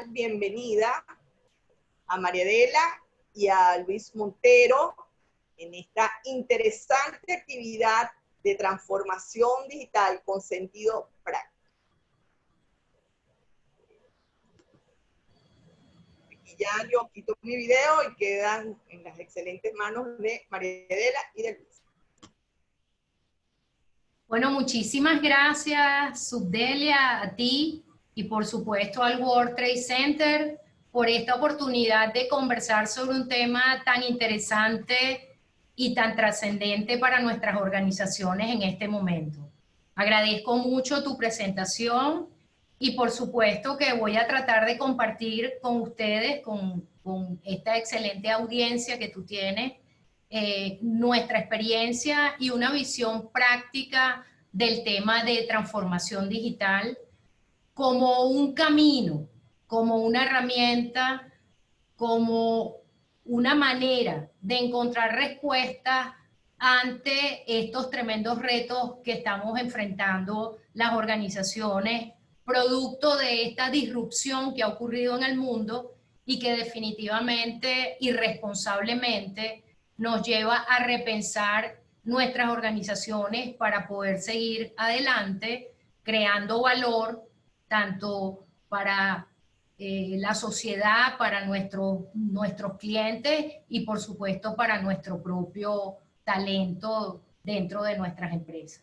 bienvenida a María Adela y a Luis Montero en esta interesante actividad de transformación digital con sentido práctico. Aquí ya yo quito mi video y quedan en las excelentes manos de María Adela y de Luis. Bueno, muchísimas gracias, Subdelia, a ti y por supuesto al World Trade Center por esta oportunidad de conversar sobre un tema tan interesante y tan trascendente para nuestras organizaciones en este momento. Agradezco mucho tu presentación y por supuesto que voy a tratar de compartir con ustedes, con esta excelente audiencia que tú tienes, nuestra experiencia y una visión práctica del tema de transformación digital como un camino, como una herramienta, como una manera de encontrar respuestas ante estos tremendos retos que estamos enfrentando las organizaciones, producto de esta disrupción que ha ocurrido en el mundo y que definitivamente, irresponsablemente, nos lleva a repensar nuestras organizaciones para poder seguir adelante, creando valor tanto para la sociedad, para nuestros clientes y por supuesto para nuestro propio talento dentro de nuestras empresas.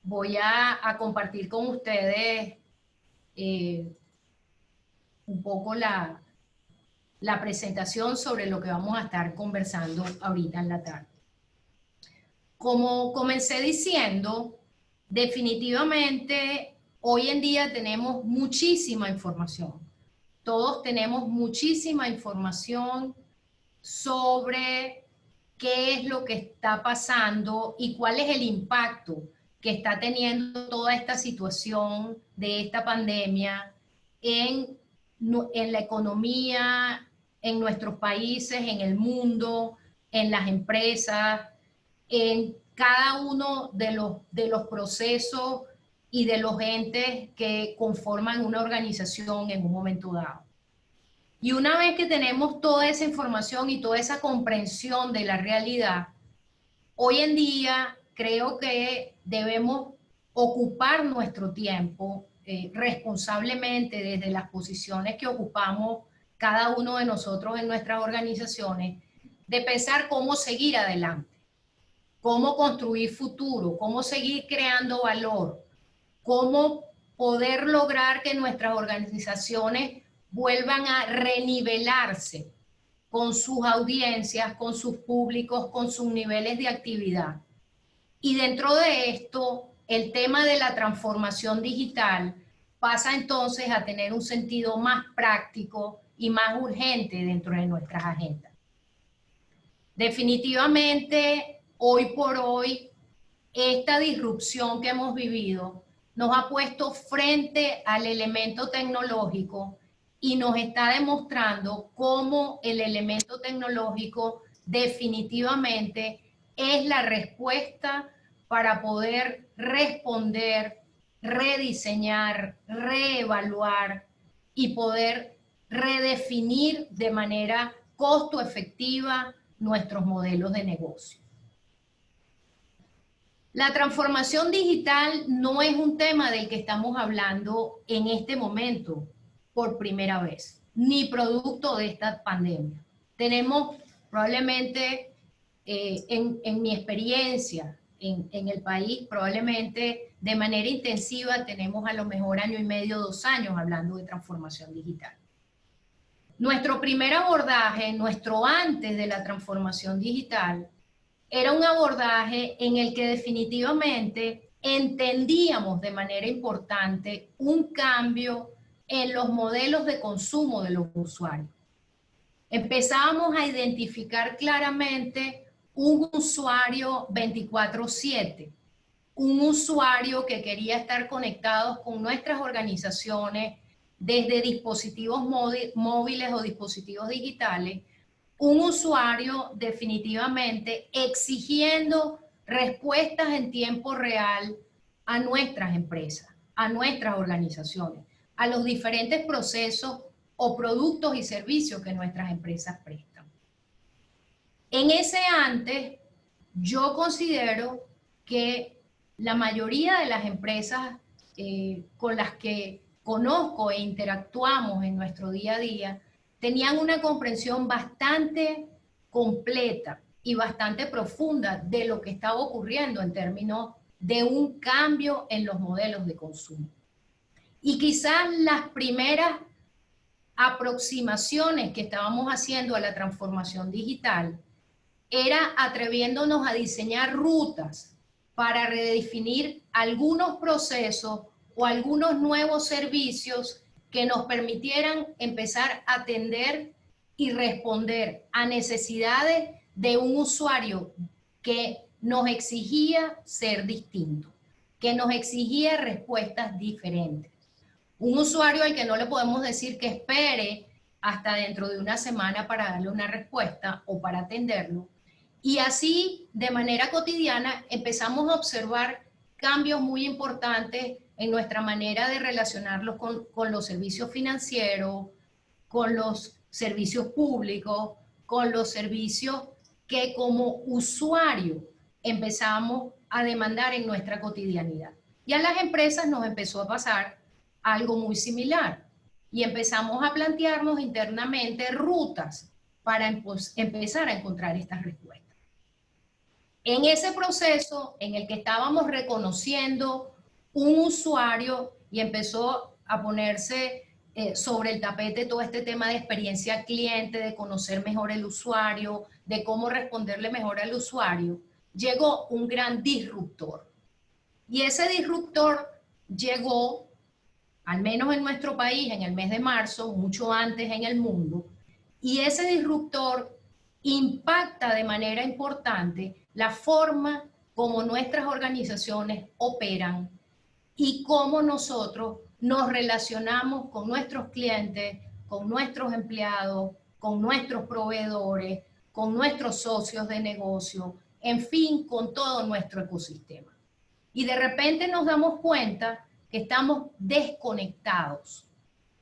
Voy a compartir con ustedes un poco la presentación sobre lo que vamos a estar conversando ahorita en la tarde. Como comencé diciendo, definitivamente hoy en día tenemos muchísima información. Todos tenemos muchísima información sobre qué es lo que está pasando y cuál es el impacto que está teniendo toda esta situación de esta pandemia en la economía, en nuestros países, en el mundo, en las empresas, en cada uno de los procesos y de los entes que conforman una organización en un momento dado. Y una vez que tenemos toda esa información y toda esa comprensión de la realidad, hoy en día creo que debemos ocupar nuestro tiempo responsablemente desde las posiciones que ocupamos cada uno de nosotros en nuestras organizaciones, de pensar cómo seguir adelante, cómo construir futuro, cómo seguir creando valor, cómo poder lograr que nuestras organizaciones vuelvan a renivelarse con sus audiencias, con sus públicos, con sus niveles de actividad. Y dentro de esto, el tema de la transformación digital pasa entonces a tener un sentido más práctico y más urgente dentro de nuestras agendas. Definitivamente, hoy por hoy, esta disrupción que hemos vivido nos ha puesto frente al elemento tecnológico y nos está demostrando cómo el elemento tecnológico definitivamente es la respuesta para poder responder, rediseñar, reevaluar y poder redefinir de manera costo efectiva nuestros modelos de negocio. La transformación digital no es un tema del que estamos hablando en este momento por primera vez, ni producto de esta pandemia. Tenemos probablemente, en mi experiencia en el país, probablemente de manera intensiva tenemos a lo mejor año y medio, 2 años hablando de transformación digital. Nuestro primer abordaje, nuestro antes de la transformación digital, era un abordaje en el que definitivamente entendíamos de manera importante un cambio en los modelos de consumo de los usuarios. Empezábamos a identificar claramente un usuario 24/7, un usuario que quería estar conectado con nuestras organizaciones desde dispositivos móviles o dispositivos digitales, un usuario definitivamente exigiendo respuestas en tiempo real a nuestras empresas, a nuestras organizaciones, a los diferentes procesos o productos y servicios que nuestras empresas prestan. En ese antes, yo considero que la mayoría de las empresas con las que conozco e interactuamos en nuestro día a día tenían una comprensión bastante completa y bastante profunda de lo que estaba ocurriendo en términos de un cambio en los modelos de consumo. Y quizás las primeras aproximaciones que estábamos haciendo a la transformación digital era atreviéndonos a diseñar rutas para redefinir algunos procesos o algunos nuevos servicios que nos permitieran empezar a atender y responder a necesidades de un usuario que nos exigía ser distinto, que nos exigía respuestas diferentes. Un usuario al que no le podemos decir que espere hasta dentro de una semana para darle una respuesta o para atenderlo. Y así, de manera cotidiana, empezamos a observar cambios muy importantes en nuestra manera de relacionarlos con los servicios financieros, con los servicios públicos, con los servicios que como usuario empezamos a demandar en nuestra cotidianidad. Y a las empresas nos empezó a pasar algo muy similar y empezamos a plantearnos internamente rutas para empezar a encontrar estas respuestas. En ese proceso en el que estábamos reconociendo un usuario y empezó a ponerse sobre el tapete todo este tema de experiencia cliente, de conocer mejor el usuario, de cómo responderle mejor al usuario, llegó un gran disruptor. Y ese disruptor llegó, al menos en nuestro país, en el mes de marzo, mucho antes en el mundo, y ese disruptor impacta de manera importante la forma como nuestras organizaciones operan y cómo nosotros nos relacionamos con nuestros clientes, con nuestros empleados, con nuestros proveedores, con nuestros socios de negocio, en fin, con todo nuestro ecosistema. Y de repente nos damos cuenta que estamos desconectados,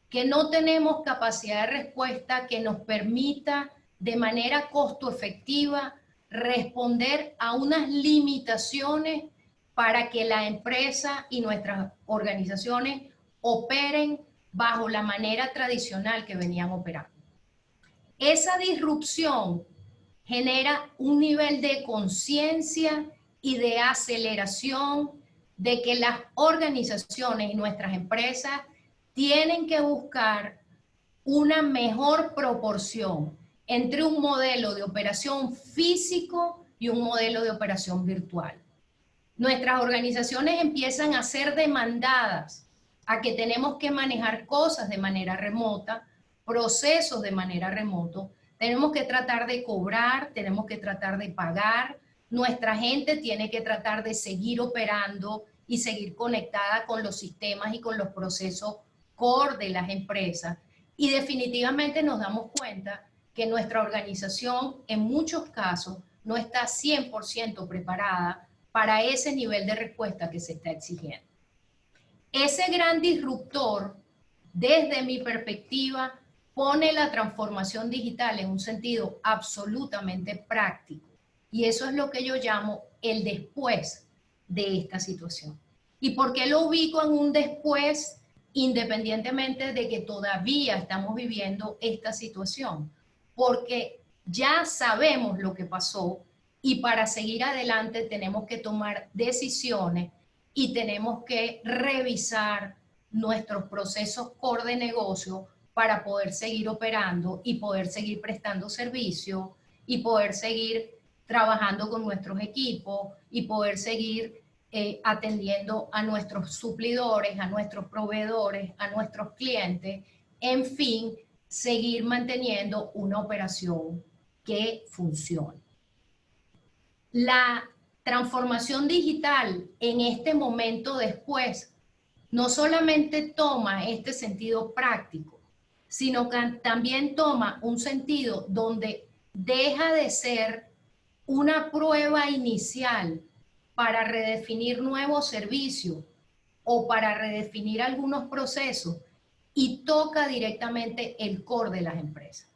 que no tenemos capacidad de respuesta que nos permita de manera costo efectiva responder a unas limitaciones para que la empresa y nuestras organizaciones operen bajo la manera tradicional que venían operando. Esa disrupción genera un nivel de conciencia y de aceleración de que las organizaciones y nuestras empresas tienen que buscar una mejor proporción entre un modelo de operación físico y un modelo de operación virtual. Nuestras organizaciones empiezan a ser demandadas a que tenemos que manejar cosas de manera remota, procesos de manera remoto, tenemos que tratar de cobrar, tenemos que tratar de pagar, nuestra gente tiene que tratar de seguir operando y seguir conectada con los sistemas y con los procesos core de las empresas. Y definitivamente nos damos cuenta que nuestra organización en muchos casos no está 100% preparada para ese nivel de respuesta que se está exigiendo. Ese gran disruptor, desde mi perspectiva, pone la transformación digital en un sentido absolutamente práctico. Y eso es lo que yo llamo el después de esta situación. ¿Y por qué lo ubico en un después, independientemente de que todavía estamos viviendo esta situación? Porque ya sabemos lo que pasó y para seguir adelante tenemos que tomar decisiones y tenemos que revisar nuestros procesos core de negocio para poder seguir operando y poder seguir prestando servicio y poder seguir trabajando con nuestros equipos y poder seguir atendiendo a nuestros suplidores, a nuestros proveedores, a nuestros clientes, en fin, seguir manteniendo una operación que funcione. La transformación digital en este momento después no solamente toma este sentido práctico, sino que también toma un sentido donde deja de ser una prueba inicial para redefinir nuevos servicios o para redefinir algunos procesos y toca directamente el core de las empresas.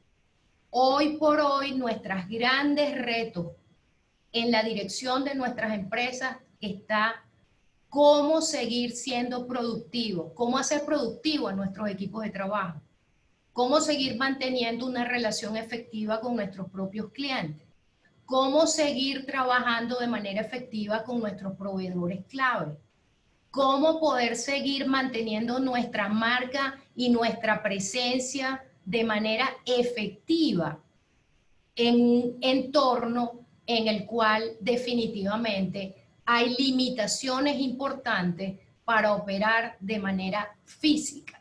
Hoy por hoy, nuestros grandes retos en la dirección de nuestras empresas está cómo seguir siendo productivos, cómo hacer productivo a nuestros equipos de trabajo, cómo seguir manteniendo una relación efectiva con nuestros propios clientes, cómo seguir trabajando de manera efectiva con nuestros proveedores clave, cómo poder seguir manteniendo nuestra marca y nuestra presencia de manera efectiva en un entorno en el cual definitivamente hay limitaciones importantes para operar de manera física.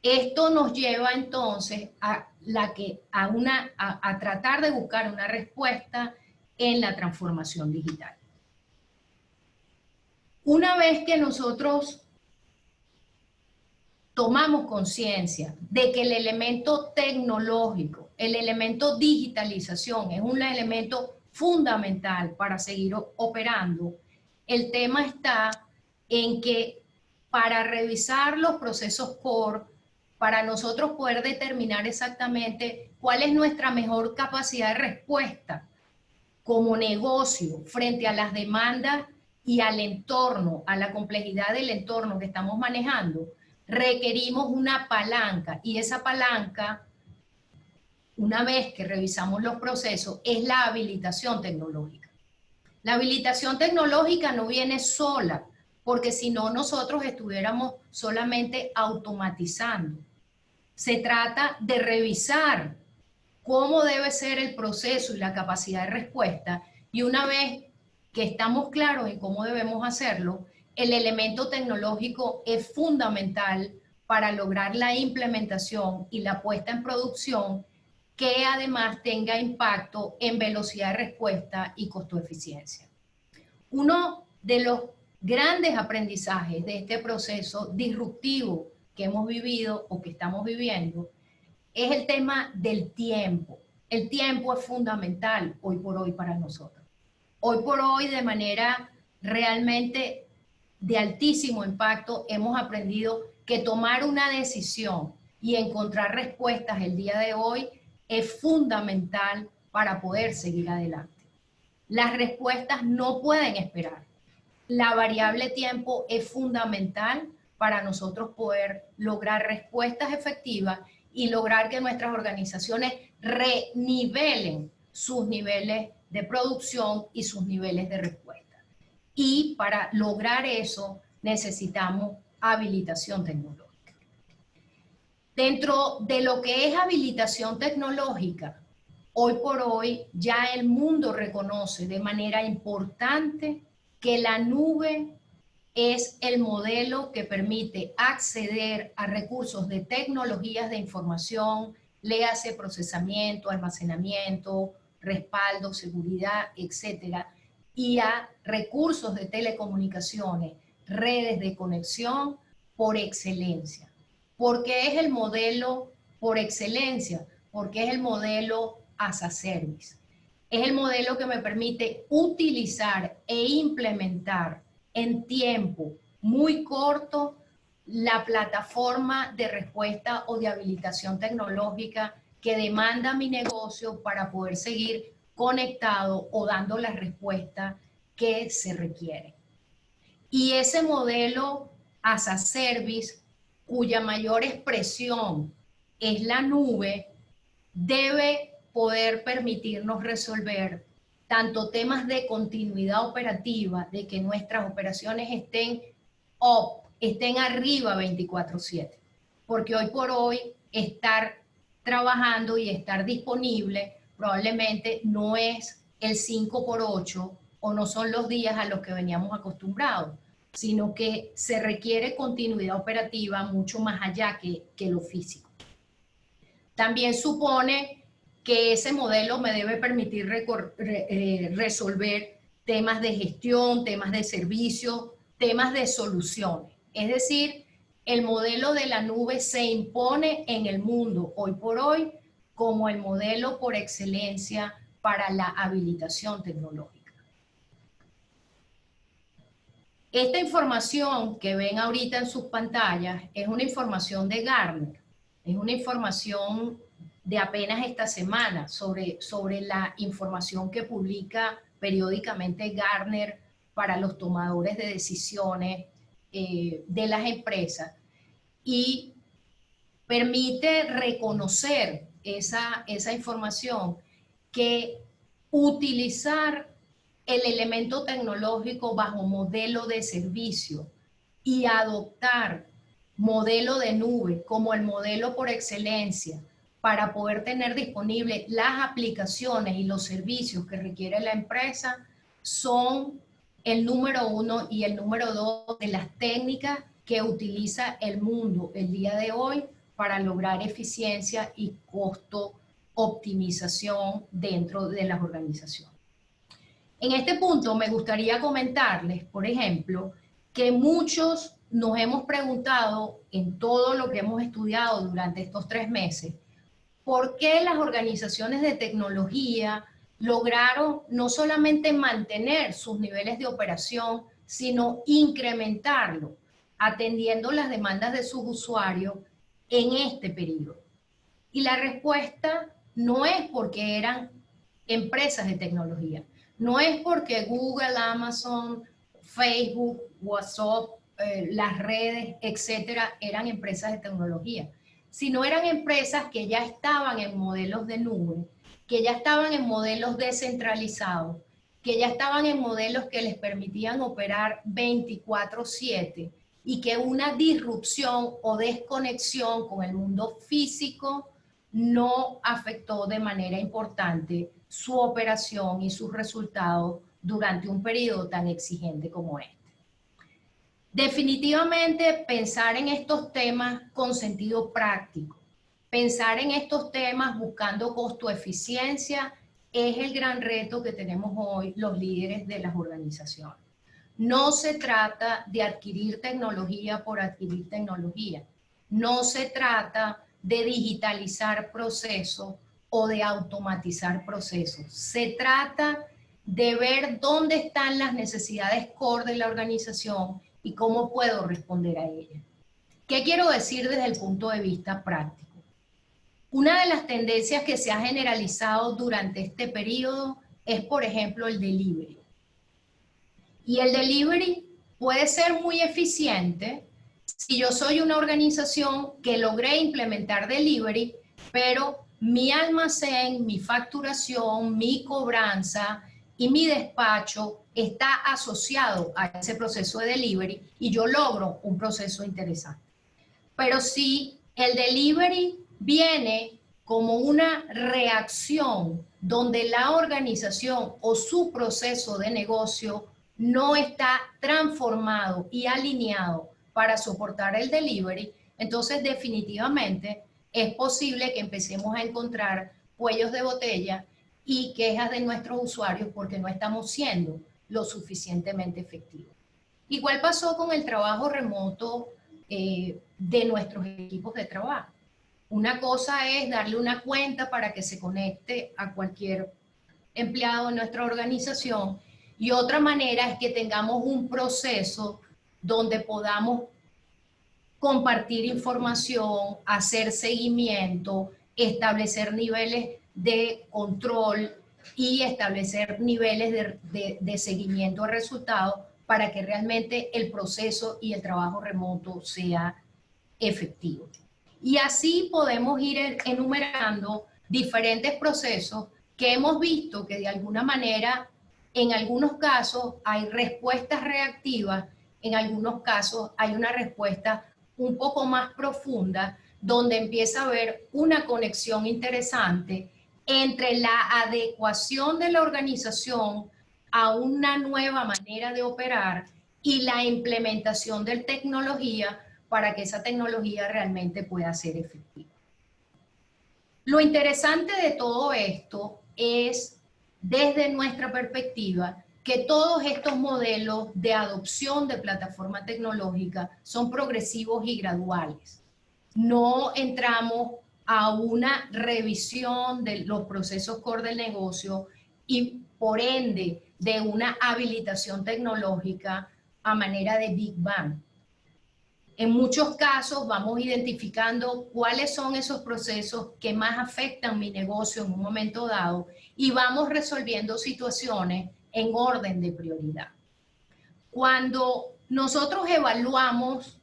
Esto nos lleva entonces a tratar de buscar una respuesta en la transformación digital. Una vez que nosotros tomamos conciencia de que el elemento tecnológico, el elemento digitalización es un elemento fundamental para seguir operando, el tema está en que para revisar los procesos core, para nosotros poder determinar exactamente cuál es nuestra mejor capacidad de respuesta como negocio frente a las demandas y al entorno, a la complejidad del entorno que estamos manejando, requerimos una palanca, y esa palanca, una vez que revisamos los procesos, es la habilitación tecnológica. La habilitación tecnológica no viene sola, porque si no nosotros estuviéramos solamente automatizando. Se trata de revisar cómo debe ser el proceso y la capacidad de respuesta, y una vez que estamos claros en cómo debemos hacerlo, el elemento tecnológico es fundamental para lograr la implementación y la puesta en producción que además tenga impacto en velocidad de respuesta y costo-eficiencia. Uno de los grandes aprendizajes de este proceso disruptivo que hemos vivido o que estamos viviendo es el tema del tiempo. El tiempo es fundamental hoy por hoy para nosotros. Hoy por hoy, de manera realmente de altísimo impacto, hemos aprendido que tomar una decisión y encontrar respuestas el día de hoy es fundamental para poder seguir adelante. Las respuestas no pueden esperar. La variable tiempo es fundamental para nosotros poder lograr respuestas efectivas y lograr que nuestras organizaciones renivelen sus niveles de producción y sus niveles de respuesta. Y para lograr eso necesitamos habilitación tecnológica. Dentro de lo que es habilitación tecnológica, hoy por hoy ya el mundo reconoce de manera importante que la nube es el modelo que permite acceder a recursos de tecnologías de información, léase procesamiento, almacenamiento, respaldo, seguridad, etcétera, y a recursos de telecomunicaciones, redes de conexión por excelencia. ¿Por qué es el modelo por excelencia? Porque es el modelo as a service. Es el modelo que me permite utilizar e implementar en tiempo muy corto la plataforma de respuesta o de habilitación tecnológica que demanda mi negocio para poder seguir conectado o dando la respuesta que se requiere. Y ese modelo as a service, cuya mayor expresión es la nube, debe poder permitirnos resolver tanto temas de continuidad operativa, de que nuestras operaciones estén arriba 24/7. Porque hoy por hoy estar trabajando y estar disponible probablemente no es el 5x8 o no son los días a los que veníamos acostumbrados, sino que se requiere continuidad operativa mucho más allá que lo físico. También supone que ese modelo me debe permitir resolver temas de gestión, temas de servicio, temas de soluciones. Es decir, el modelo de la nube se impone en el mundo hoy por hoy como el modelo por excelencia para la habilitación tecnológica. Esta información que ven ahorita en sus pantallas es una información de Gartner, es una información de apenas esta semana sobre la información que publica periódicamente Gartner para los tomadores de decisiones de las empresas, y permite reconocer esa información, que utilizar el elemento tecnológico bajo modelo de servicio y adoptar modelo de nube como el modelo por excelencia para poder tener disponibles las aplicaciones y los servicios que requiere la empresa, son el número 1 y el número 2 de las técnicas que utiliza el mundo el día de hoy para lograr eficiencia y costo optimización dentro de las organizaciones. En este punto me gustaría comentarles, por ejemplo, que muchos nos hemos preguntado en todo lo que hemos estudiado durante estos 3 meses, ¿por qué las organizaciones de tecnología lograron no solamente mantener sus niveles de operación, sino incrementarlo, atendiendo las demandas de sus usuarios en este periodo? Y la respuesta no es porque eran empresas de tecnología, no es porque Google, Amazon, Facebook, WhatsApp, las redes, etcétera, eran empresas de tecnología, sino eran empresas que ya estaban en modelos de nube, que ya estaban en modelos descentralizados, que ya estaban en modelos que les permitían operar 24/7, y que una disrupción o desconexión con el mundo físico no afectó de manera importante su operación y sus resultados durante un periodo tan exigente como este. Definitivamente pensar en estos temas con sentido práctico, pensar en estos temas buscando costo-eficiencia, es el gran reto que tenemos hoy los líderes de las organizaciones. No se trata de adquirir tecnología por adquirir tecnología. No se trata de digitalizar procesos o de automatizar procesos. Se trata de ver dónde están las necesidades core de la organización y cómo puedo responder a ellas. ¿Qué quiero decir desde el punto de vista práctico? Una de las tendencias que se ha generalizado durante este periodo es, por ejemplo, el delivery. Y el delivery puede ser muy eficiente si yo soy una organización que logré implementar delivery, pero mi almacén, mi facturación, mi cobranza y mi despacho está asociado a ese proceso de delivery y yo logro un proceso interesante. Pero si el delivery viene como una reacción donde la organización o su proceso de negocio no está transformado y alineado para soportar el delivery, entonces definitivamente es posible que empecemos a encontrar cuellos de botella y quejas de nuestros usuarios porque no estamos siendo lo suficientemente efectivos. Igual pasó con el trabajo remoto de nuestros equipos de trabajo. Una cosa es darle una cuenta para que se conecte a cualquier empleado de nuestra organización, y otra manera es que tengamos un proceso donde podamos compartir información, hacer seguimiento, establecer niveles de control y establecer niveles de seguimiento a resultados para que realmente el proceso y el trabajo remoto sea efectivo. Y así podemos ir enumerando diferentes procesos que hemos visto que de alguna manera, en algunos casos hay respuestas reactivas, en algunos casos hay una respuesta un poco más profunda, donde empieza a haber una conexión interesante entre la adecuación de la organización a una nueva manera de operar y la implementación de tecnología para que esa tecnología realmente pueda ser efectiva. Lo interesante de todo esto es, desde nuestra perspectiva, que todos estos modelos de adopción de plataforma tecnológica son progresivos y graduales. No entramos a una revisión de los procesos core del negocio y por ende de una habilitación tecnológica a manera de Big Bang. En muchos casos vamos identificando cuáles son esos procesos que más afectan mi negocio en un momento dado y vamos resolviendo situaciones en orden de prioridad. Cuando nosotros evaluamos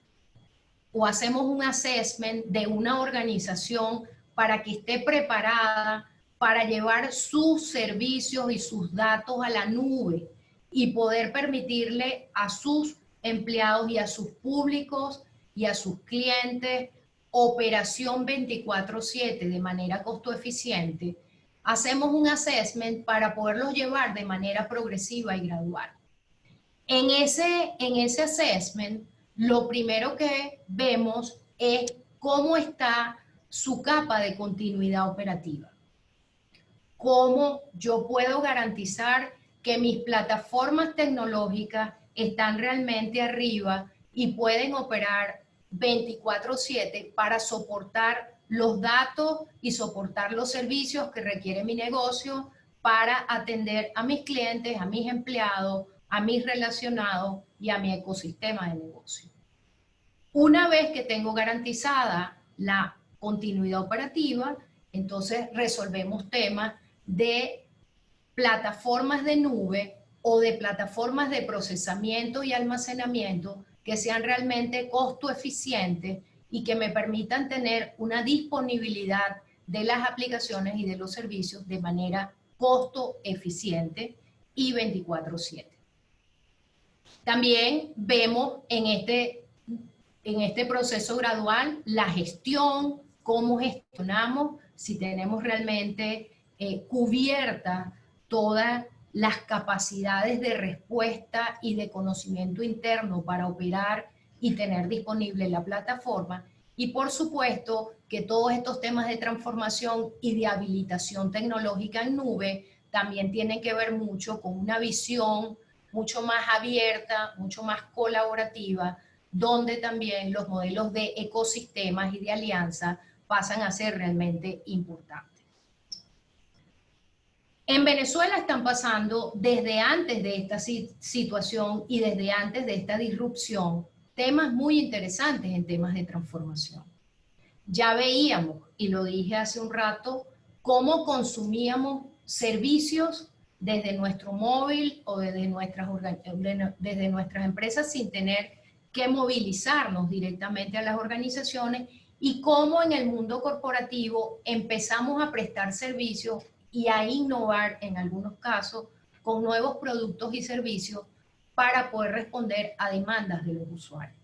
o hacemos un assessment de una organización para que esté preparada para llevar sus servicios y sus datos a la nube y poder permitirle a sus empleados y a sus públicos y a sus clientes operación 24/7 de manera costo eficiente, hacemos un assessment para poderlos llevar de manera progresiva y gradual. En ese assessment, lo primero que vemos es cómo está su capa de continuidad operativa. Cómo yo puedo garantizar que mis plataformas tecnológicas están realmente arriba y pueden operar 24/7 para soportar los datos y soportar los servicios que requiere mi negocio para atender a mis clientes, a mis empleados, a mis relacionados y a mi ecosistema de negocio. Una vez que tengo garantizada la continuidad operativa, entonces resolvemos temas de plataformas de nube o de plataformas de procesamiento y almacenamiento que sean realmente costo eficientes y que me permitan tener una disponibilidad de las aplicaciones y de los servicios de manera costo eficiente y 24/7. También vemos en este proceso gradual la gestión, cómo gestionamos, si tenemos realmente cubierta todas las capacidades de respuesta y de conocimiento interno para operar y tener disponible la plataforma. Y por supuesto que todos estos temas de transformación y de habilitación tecnológica en nube también tienen que ver mucho con una visión mucho más abierta, mucho más colaborativa, donde también los modelos de ecosistemas y de alianza pasan a ser realmente importantes. En Venezuela están pasando desde antes de esta situación y desde antes de esta disrupción temas muy interesantes en temas de transformación. Ya veíamos, y lo dije hace un rato, cómo consumíamos servicios desde nuestro móvil o desde nuestras empresas sin tener que movilizarnos directamente a las organizaciones y cómo en el mundo corporativo empezamos a prestar servicios y a innovar en algunos casos con nuevos productos y servicios para poder responder a demandas de los usuarios.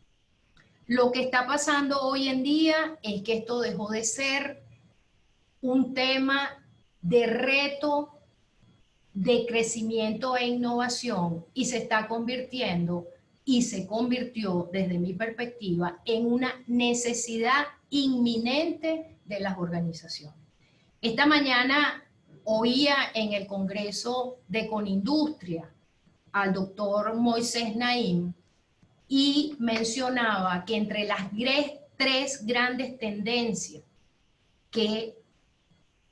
Lo que está pasando hoy en día es que esto dejó de ser un tema de reto, de crecimiento e innovación y se está convirtiendo y se convirtió desde mi perspectiva en una necesidad inminente de las organizaciones. Esta mañana oía en el Congreso de Conindustria al doctor Moisés Naim y mencionaba que entre las tres grandes tendencias que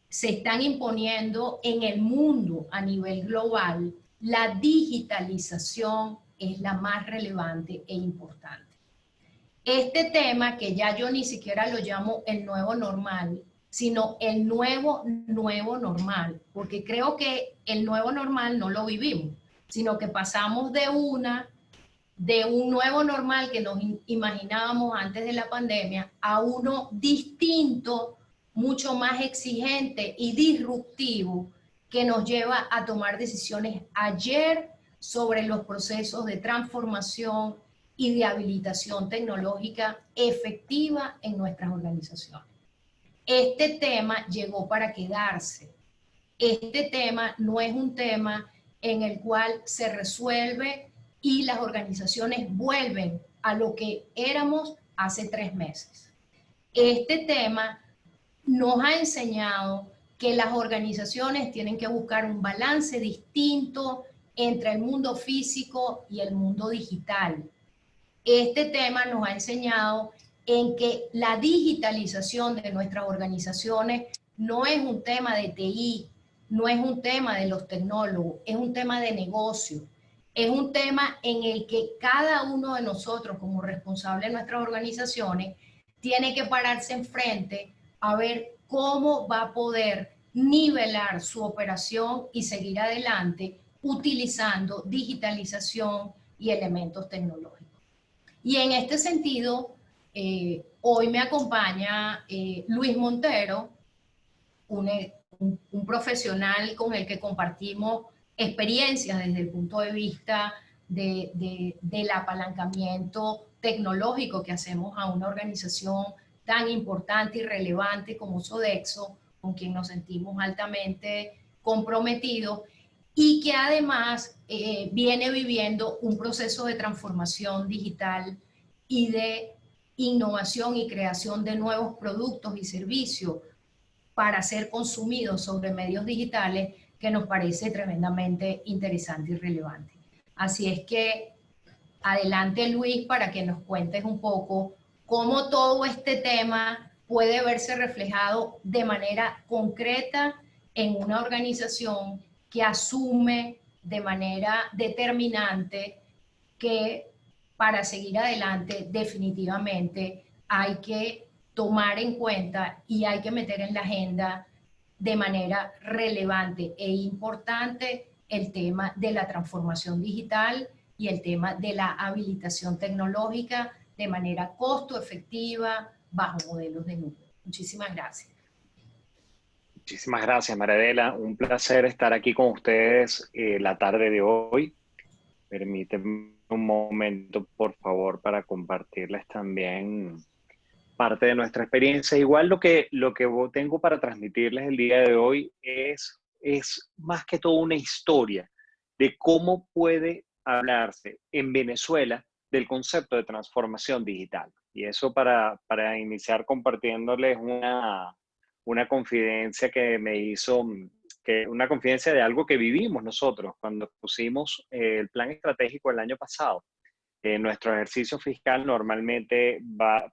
se están imponiendo en el mundo a nivel global, la digitalización es la más relevante e importante. Este tema, que ya yo ni siquiera lo llamo el nuevo normal, sino el nuevo normal, porque creo que el nuevo normal no lo vivimos, sino que pasamos de un nuevo normal que nos imaginábamos antes de la pandemia a uno distinto, mucho más exigente y disruptivo, que nos lleva a tomar decisiones ayer sobre los procesos de transformación y de habilitación tecnológica efectiva en nuestras organizaciones. Este tema llegó para quedarse. Este tema no es un tema en el cual se resuelve y las organizaciones vuelven a lo que éramos hace 3 meses. Este tema nos ha enseñado que las organizaciones tienen que buscar un balance distinto entre el mundo físico y el mundo digital. Este tema nos ha enseñado en que la digitalización de nuestras organizaciones no es un tema de TI, no es un tema de los tecnólogos, es un tema de negocio. es un tema en el que cada uno de nosotros, como responsable de nuestras organizaciones, tiene que pararse enfrente a ver cómo va a poder nivelar su operación y seguir adelante utilizando digitalización y elementos tecnológicos. Y en este sentido, hoy me acompaña Luis Montero, un profesional con el que compartimos experiencias desde el punto de vista del apalancamiento tecnológico que hacemos a una organización tan importante y relevante como Sodexo, con quien nos sentimos altamente comprometidos y que además viene viviendo un proceso de transformación digital y de innovación y creación de nuevos productos y servicios para ser consumidos sobre medios digitales, que nos parece tremendamente interesante y relevante. Así es que adelante, Luis, para que nos cuentes un poco cómo todo este tema puede verse reflejado de manera concreta en una organización que asume de manera determinante que para seguir adelante definitivamente hay que tomar en cuenta y hay que meter en la agenda de manera relevante e importante el tema de la transformación digital y el tema de la habilitación tecnológica de manera costo efectiva bajo modelos de nube. Muchísimas gracias. Muchísimas gracias, Mariadela. Un placer estar aquí con ustedes la tarde de hoy. Permítanme un momento, por favor, para compartirles también parte de nuestra experiencia. Igual lo que tengo para transmitirles el día de hoy es más que todo una historia de cómo puede hablarse en Venezuela del concepto de transformación digital. Y eso para iniciar compartiéndoles una confidencia que me hizo, una confidencia de algo que vivimos nosotros cuando pusimos el plan estratégico el año pasado. Nuestro ejercicio fiscal normalmente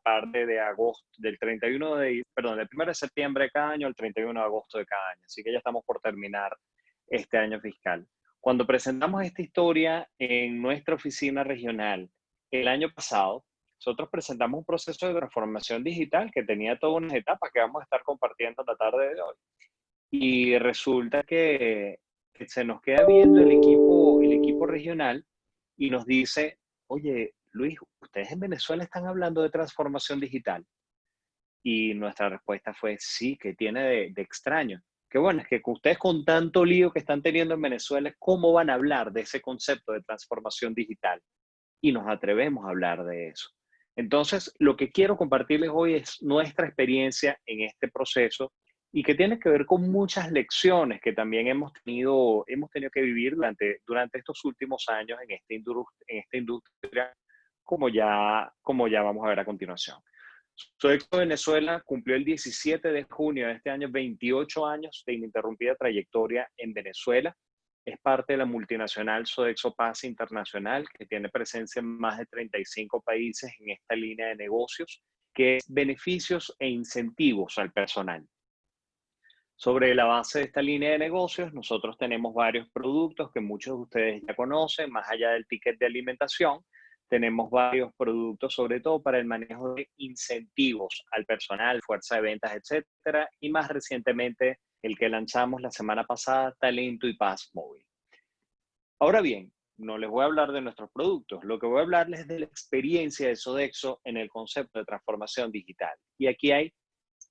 parte de agosto, del 1 de septiembre de cada año al 31 de agosto de cada año. Así que ya estamos por terminar este año fiscal. Cuando presentamos esta historia en nuestra oficina regional el año pasado, nosotros presentamos un proceso de transformación digital que tenía todas unas etapas que vamos a estar compartiendo la tarde de hoy. Y resulta que se nos queda viendo el equipo regional y nos dice: oye, Luis, ¿ustedes en Venezuela están hablando de transformación digital? Y nuestra respuesta fue: sí, ¿qué tiene de extraño? Que bueno, es que ustedes con tanto lío que están teniendo en Venezuela, ¿cómo van a hablar de ese concepto de transformación digital? Y nos atrevemos a hablar de eso. Entonces, lo que quiero compartirles hoy es nuestra experiencia en este proceso y que tiene que ver con muchas lecciones que también hemos tenido que vivir durante estos últimos años en esta industria, como ya vamos a ver a continuación. Sodexo Venezuela cumplió el 17 de junio de este año 28 años de ininterrumpida trayectoria en Venezuela. Es parte de la multinacional Sodexo Pasa Internacional, que tiene presencia en más de 35 países en esta línea de negocios, que es beneficios e incentivos al personal. Sobre la base de esta línea de negocios, nosotros tenemos varios productos que muchos de ustedes ya conocen, más allá del ticket de alimentación. Tenemos varios productos, sobre todo para el manejo de incentivos al personal, fuerza de ventas, etcétera, y más recientemente el que lanzamos la semana pasada, Talento y Paz Móvil. Ahora bien, no les voy a hablar de nuestros productos, lo que voy a hablarles es de la experiencia de Sodexo en el concepto de transformación digital. Y aquí hay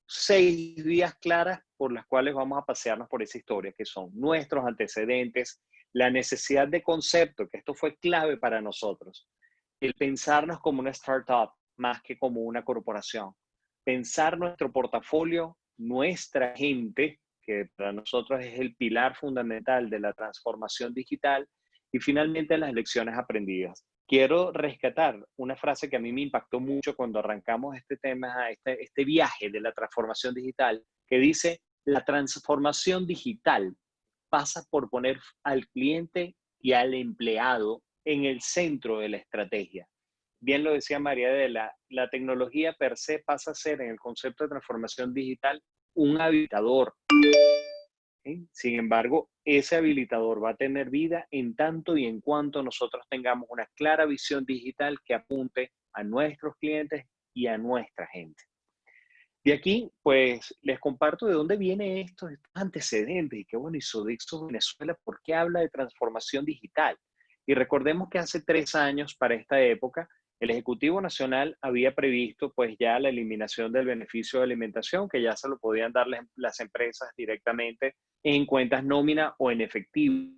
6 vías claras por las cuales vamos a pasearnos por esa historia, que son nuestros antecedentes, la necesidad de concepto, que esto fue clave para nosotros, el pensarnos como una startup más que como una corporación, pensar nuestro portafolio, nuestra gente, que para nosotros es el pilar fundamental de la transformación digital, y finalmente las lecciones aprendidas. Quiero rescatar una frase que a mí me impactó mucho cuando arrancamos este tema, este viaje de la transformación digital, que dice: la transformación digital pasa por poner al cliente y al empleado en el centro de la estrategia. Bien lo decía Mariadela, la tecnología per se pasa a ser, en el concepto de transformación digital, un habilitador. ¿sí? Sin embargo, ese habilitador va a tener vida en tanto y en cuanto nosotros tengamos una clara visión digital que apunte a nuestros clientes y a nuestra gente. De aquí, pues, les comparto de dónde vienen estos antecedentes y qué bueno, y Sodexo Venezuela, ¿por qué habla de transformación digital? Y recordemos que hace 3 años, para esta época, el Ejecutivo Nacional había previsto, pues, ya la eliminación del beneficio de alimentación, que ya se lo podían dar las empresas directamente en cuentas nómina o en efectivo,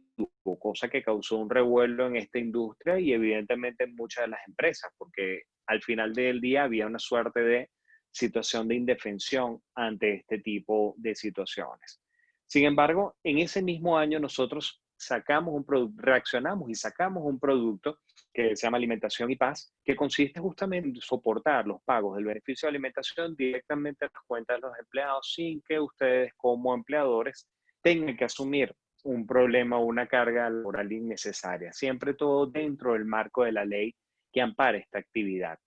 cosa que causó un revuelo en esta industria y evidentemente en muchas de las empresas, porque al final del día había una suerte de situación de indefensión ante este tipo de situaciones. Sin embargo, en ese mismo año nosotros sacamos un producto, reaccionamos y sacamos un producto que se llama Alimentación y Paz, que consiste justamente en soportar los pagos del beneficio de alimentación directamente a las cuentas de los empleados sin que ustedes como empleadores tengan que asumir un problema o una carga laboral innecesaria. Siempre todo dentro del marco de la ley que ampara esta actividad.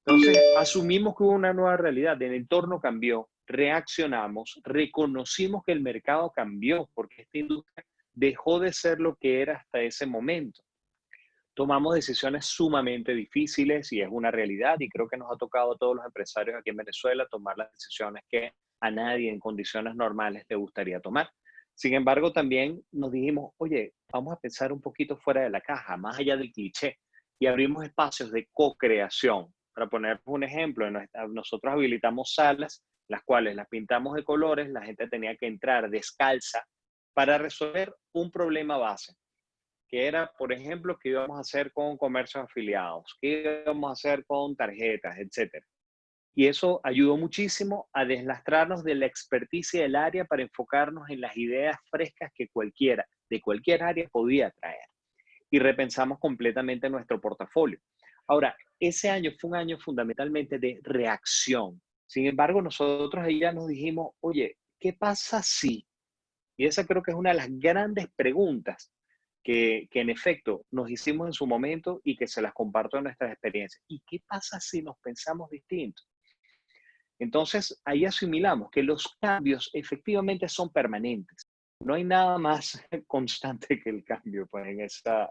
Entonces, asumimos que hubo una nueva realidad, el entorno cambió, reaccionamos, reconocimos que el mercado cambió porque esta industria dejó de ser lo que era hasta ese momento. Tomamos decisiones sumamente difíciles y es una realidad y creo que nos ha tocado a todos los empresarios aquí en Venezuela tomar las decisiones que a nadie en condiciones normales le gustaría tomar. Sin embargo, también nos dijimos, oye, vamos a pensar un poquito fuera de la caja, más allá del cliché, y abrimos espacios de co-creación. Para poner un ejemplo, nosotros habilitamos salas, las cuales las pintamos de colores, la gente tenía que entrar descalza para resolver un problema base, que era, por ejemplo, qué íbamos a hacer con comercios afiliados, qué íbamos a hacer con tarjetas, etcétera. Y eso ayudó muchísimo a deslastrarnos de la experticia del área para enfocarnos en las ideas frescas que cualquiera, de cualquier área, podía traer. Y repensamos completamente nuestro portafolio. Ahora, ese año fue un año fundamentalmente de reacción. Sin embargo, nosotros ahí ya nos dijimos, oye, ¿qué pasa si? Y esa creo que es una de las grandes preguntas que en efecto nos hicimos en su momento y que se las comparto en nuestras experiencias. ¿Y qué pasa si nos pensamos distinto? Entonces, ahí asimilamos que los cambios efectivamente son permanentes. No hay nada más constante que el cambio, pues, en esa,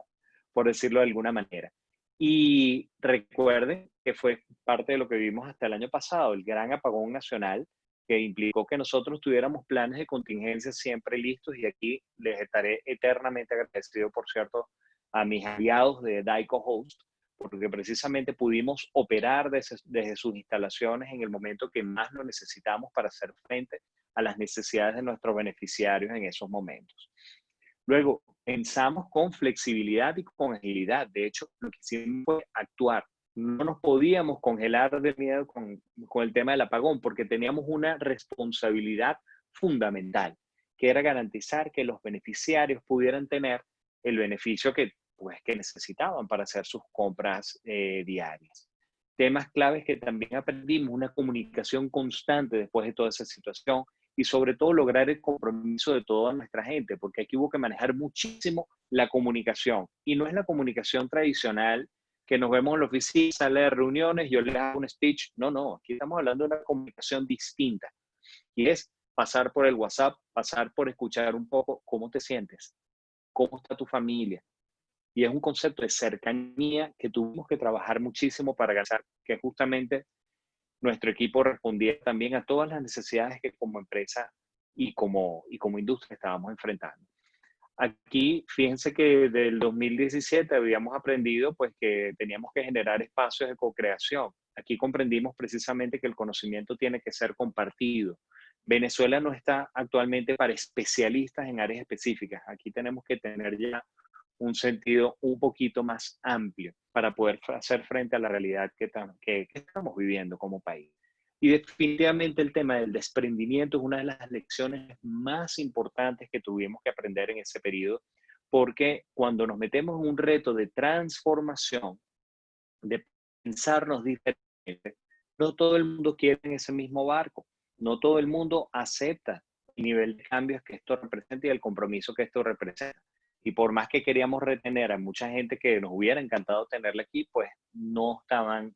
por decirlo de alguna manera. Y recuerden que fue parte de lo que vivimos hasta el año pasado, el gran apagón nacional, que implicó que nosotros tuviéramos planes de contingencia siempre listos. Y aquí les estaré eternamente agradecido, por cierto, a mis aliados de Daico Host, porque precisamente pudimos operar desde sus instalaciones en el momento que más lo necesitamos para hacer frente a las necesidades de nuestros beneficiarios en esos momentos. Luego, pensamos con flexibilidad y con agilidad. De hecho, lo que hicimos fue actuar. No nos podíamos congelar de miedo con el tema del apagón porque teníamos una responsabilidad fundamental, que era garantizar que los beneficiarios pudieran tener el beneficio que necesitaban para hacer sus compras diarias. Temas claves que también aprendimos, una comunicación constante después de toda esa situación y sobre todo lograr el compromiso de toda nuestra gente, porque aquí hubo que manejar muchísimo la comunicación. Y no es la comunicación tradicional que nos vemos en la oficina, sale de reuniones, yo les hago un speech. No, no, aquí estamos hablando de una comunicación distinta. Y es pasar por el WhatsApp, pasar por escuchar un poco cómo te sientes, cómo está tu familia. Y es un concepto de cercanía que tuvimos que trabajar muchísimo para ganar, que justamente nuestro equipo respondía también a todas las necesidades que como empresa y como industria estábamos enfrentando. Aquí, fíjense que del 2017 habíamos aprendido pues que teníamos que generar espacios de co-creación. Aquí comprendimos precisamente que el conocimiento tiene que ser compartido. Venezuela no está actualmente para especialistas en áreas específicas. Aquí tenemos que tener ya un sentido un poquito más amplio para poder hacer frente a la realidad que estamos viviendo como país. Y definitivamente el tema del desprendimiento es una de las lecciones más importantes que tuvimos que aprender en ese periodo, porque cuando nos metemos en un reto de transformación, de pensarnos diferente, no todo el mundo quiere en ese mismo barco, no todo el mundo acepta el nivel de cambios que esto representa y el compromiso que esto representa. Y por más que queríamos retener a mucha gente que nos hubiera encantado tenerla aquí, pues no estaban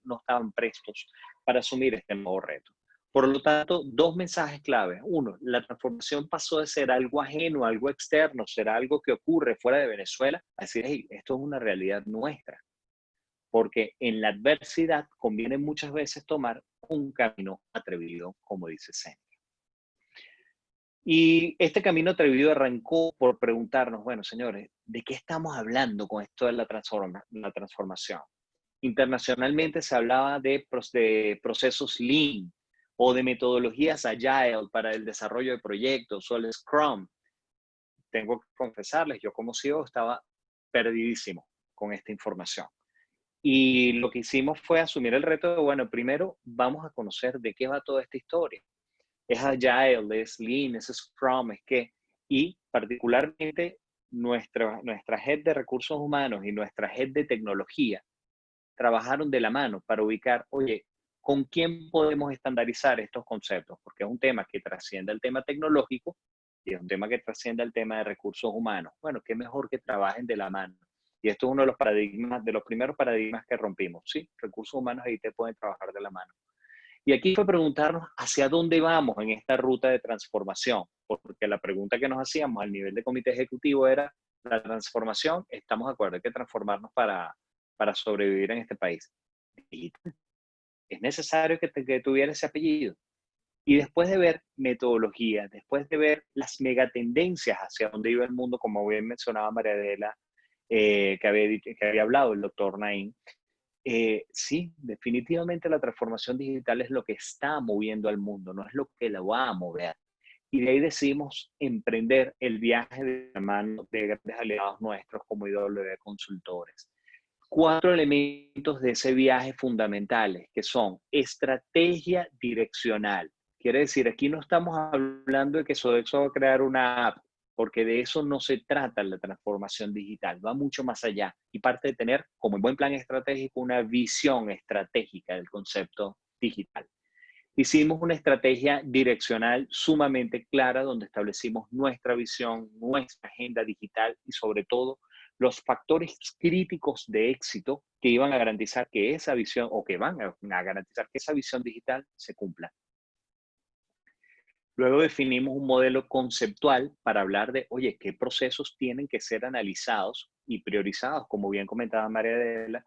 prestos para asumir este nuevo reto. Por lo tanto, dos mensajes claves. Uno, la transformación pasó de ser algo ajeno, algo externo, ser algo que ocurre fuera de Venezuela, a decir, hey, esto es una realidad nuestra. Porque en la adversidad conviene muchas veces tomar un camino atrevido, como dice Seneca. Y este camino atrevido arrancó por preguntarnos, bueno, señores, ¿de qué estamos hablando con esto de la transformación? Internacionalmente se hablaba de procesos Lean o de metodologías Agile para el desarrollo de proyectos o el Scrum. Tengo que confesarles, yo como CEO estaba perdidísimo con esta información. Y lo que hicimos fue asumir el reto de, bueno, primero vamos a conocer de qué va toda esta historia. Es Agile, es Lean, es Scrum, es qué. Y particularmente nuestra head de recursos humanos y nuestra head de tecnología trabajaron de la mano para ubicar, oye, ¿con quién podemos estandarizar estos conceptos? Porque es un tema que trasciende el tema tecnológico y es un tema que trasciende el tema de recursos humanos. Bueno, qué mejor que trabajen de la mano. Y esto es uno de los paradigmas, de los primeros paradigmas que rompimos. Sí, recursos humanos y IT pueden trabajar de la mano. Y aquí fue preguntarnos hacia dónde vamos en esta ruta de transformación, porque la pregunta que nos hacíamos al nivel de comité ejecutivo era, la transformación, estamos de acuerdo, hay que transformarnos para sobrevivir en este país. Es necesario que tuviera ese apellido. Y después de ver metodologías, después de ver las megatendencias hacia dónde iba el mundo, como bien mencionaba María Adela, que había hablado el doctor Naim, sí, definitivamente la transformación digital es lo que está moviendo al mundo, no es lo que lo va a mover. Y de ahí decidimos emprender el viaje de la mano de grandes aliados nuestros como IW Consultores. 4 elementos de ese viaje fundamentales, que son estrategia direccional. Quiere decir, aquí no estamos hablando de que Sodexo va a crear una app, porque de eso no se trata la transformación digital, va mucho más allá y parte de tener, como en buen plan estratégico, una visión estratégica del concepto digital. Hicimos una estrategia direccional sumamente clara donde establecimos nuestra visión, nuestra agenda digital y sobre todo los factores críticos de éxito que iban a garantizar que esa visión o que van a garantizar que esa visión digital se cumpla. Luego definimos un modelo conceptual para hablar de, oye, qué procesos tienen que ser analizados y priorizados, como bien comentaba María Adela,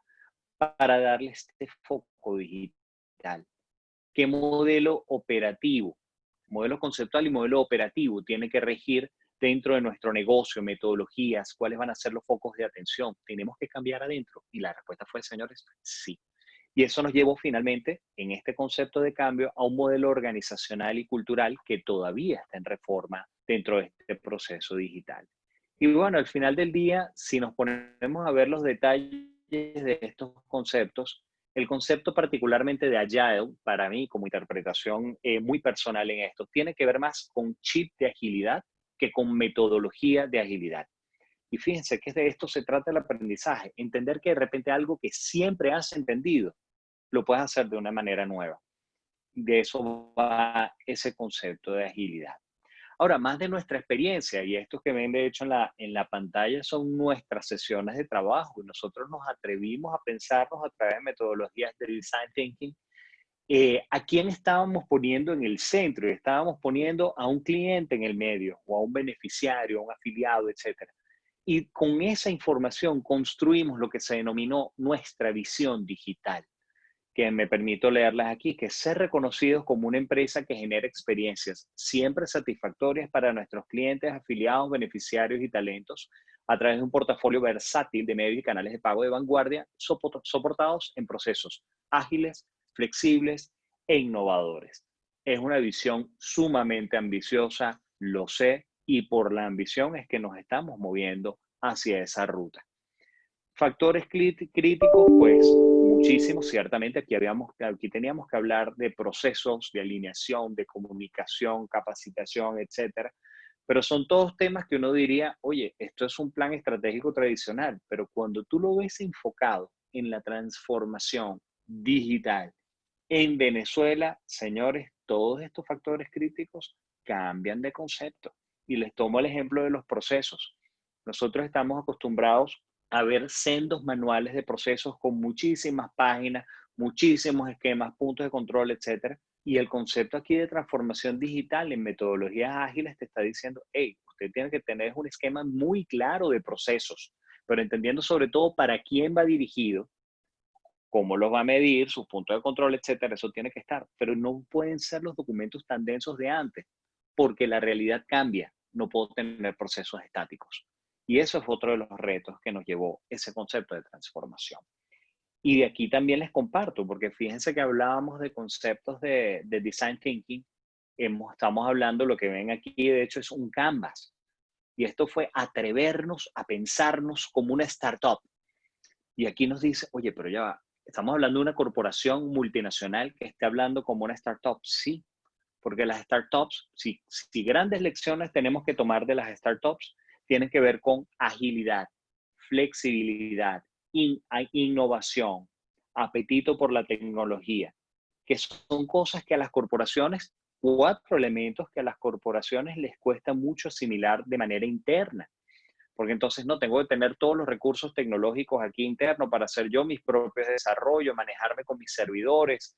para darle este foco digital. ¿Qué modelo operativo, modelo conceptual y modelo operativo tiene que regir dentro de nuestro negocio, metodologías, cuáles van a ser los focos de atención? ¿Tenemos que cambiar adentro? Y la respuesta fue, señores, sí. Y eso nos llevó finalmente, en este concepto de cambio, a un modelo organizacional y cultural que todavía está en reforma dentro de este proceso digital. Y bueno, al final del día, si nos ponemos a ver los detalles de estos conceptos, el concepto particularmente de Agile, para mí, como interpretación muy personal en esto, tiene que ver más con chip de agilidad que con metodología de agilidad. Y fíjense que de esto se trata el aprendizaje, entender que de repente algo que siempre has entendido, lo puedes hacer de una manera nueva. De eso va ese concepto de agilidad. Ahora, más de nuestra experiencia, y estos que ven de hecho en la pantalla son nuestras sesiones de trabajo, y nosotros nos atrevimos a pensarnos a través de metodologías de Design Thinking, a quién estábamos poniendo en el centro, y estábamos poniendo a un cliente en el medio, o a un beneficiario, a un afiliado, etc. Y con esa información construimos lo que se denominó nuestra visión digital, que me permito leerlas aquí, que es ser reconocidos como una empresa que genera experiencias siempre satisfactorias para nuestros clientes, afiliados, beneficiarios y talentos a través de un portafolio versátil de medios y canales de pago de vanguardia soportados en procesos ágiles, flexibles e innovadores. Es una visión sumamente ambiciosa, lo sé, y por la ambición es que nos estamos moviendo hacia esa ruta. Factores críticos, pues muchísimos, ciertamente aquí teníamos que hablar de procesos, de alineación, de comunicación, capacitación, etcétera, pero son todos temas que uno diría, oye, esto es un plan estratégico tradicional, pero cuando tú lo ves enfocado en la transformación digital en Venezuela, señores, todos estos factores críticos cambian de concepto. Y les tomo el ejemplo de los procesos. Nosotros estamos acostumbrados a ver sendos manuales de procesos con muchísimas páginas, muchísimos esquemas, puntos de control, etcétera. Y el concepto aquí de transformación digital en metodologías ágiles te está diciendo, hey, usted tiene que tener un esquema muy claro de procesos, pero entendiendo sobre todo para quién va dirigido, cómo los va a medir, sus puntos de control, etcétera, eso tiene que estar. Pero no pueden ser los documentos tan densos de antes, porque la realidad cambia. No puedo tener procesos estáticos. Y eso es otro de los retos que nos llevó ese concepto de transformación. Y de aquí también les comparto, porque fíjense que hablábamos de conceptos de design thinking. Estamos hablando, lo que ven aquí, de hecho, es un canvas. Y esto fue atrevernos a pensarnos como una startup. Y aquí nos dice, oye, pero ya va, estamos hablando de una corporación multinacional que esté hablando como una startup. Sí, porque las startups, si grandes lecciones tenemos que tomar de las startups, tienen que ver con agilidad, flexibilidad, innovación, apetito por la tecnología, que son cosas que a las corporaciones, 4 elementos que a las corporaciones les cuesta mucho asimilar de manera interna. Porque entonces no tengo que tener todos los recursos tecnológicos aquí internos para hacer yo mis propios desarrollos, manejarme con mis servidores,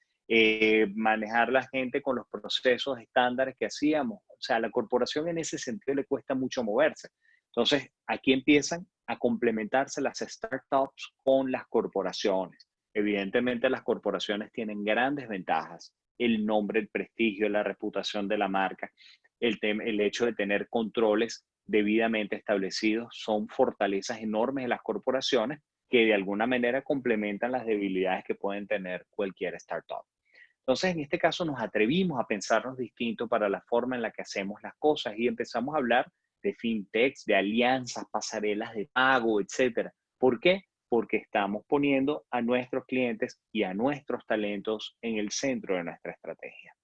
manejar la gente con los procesos estándares que hacíamos. O sea, a la corporación en ese sentido le cuesta mucho moverse. Entonces, aquí empiezan a complementarse las startups con las corporaciones. Evidentemente, las corporaciones tienen grandes ventajas. El nombre, el prestigio, la reputación de la marca, el hecho de tener controles debidamente establecidos son fortalezas enormes de las corporaciones que de alguna manera complementan las debilidades que pueden tener cualquier startup. Entonces, en este caso nos atrevimos a pensarnos distinto para la forma en la que hacemos las cosas y empezamos a hablar de fintechs, de alianzas, pasarelas de pago, etcétera. ¿Por qué? Porque estamos poniendo a nuestros clientes y a nuestros talentos en el centro de nuestra estrategia.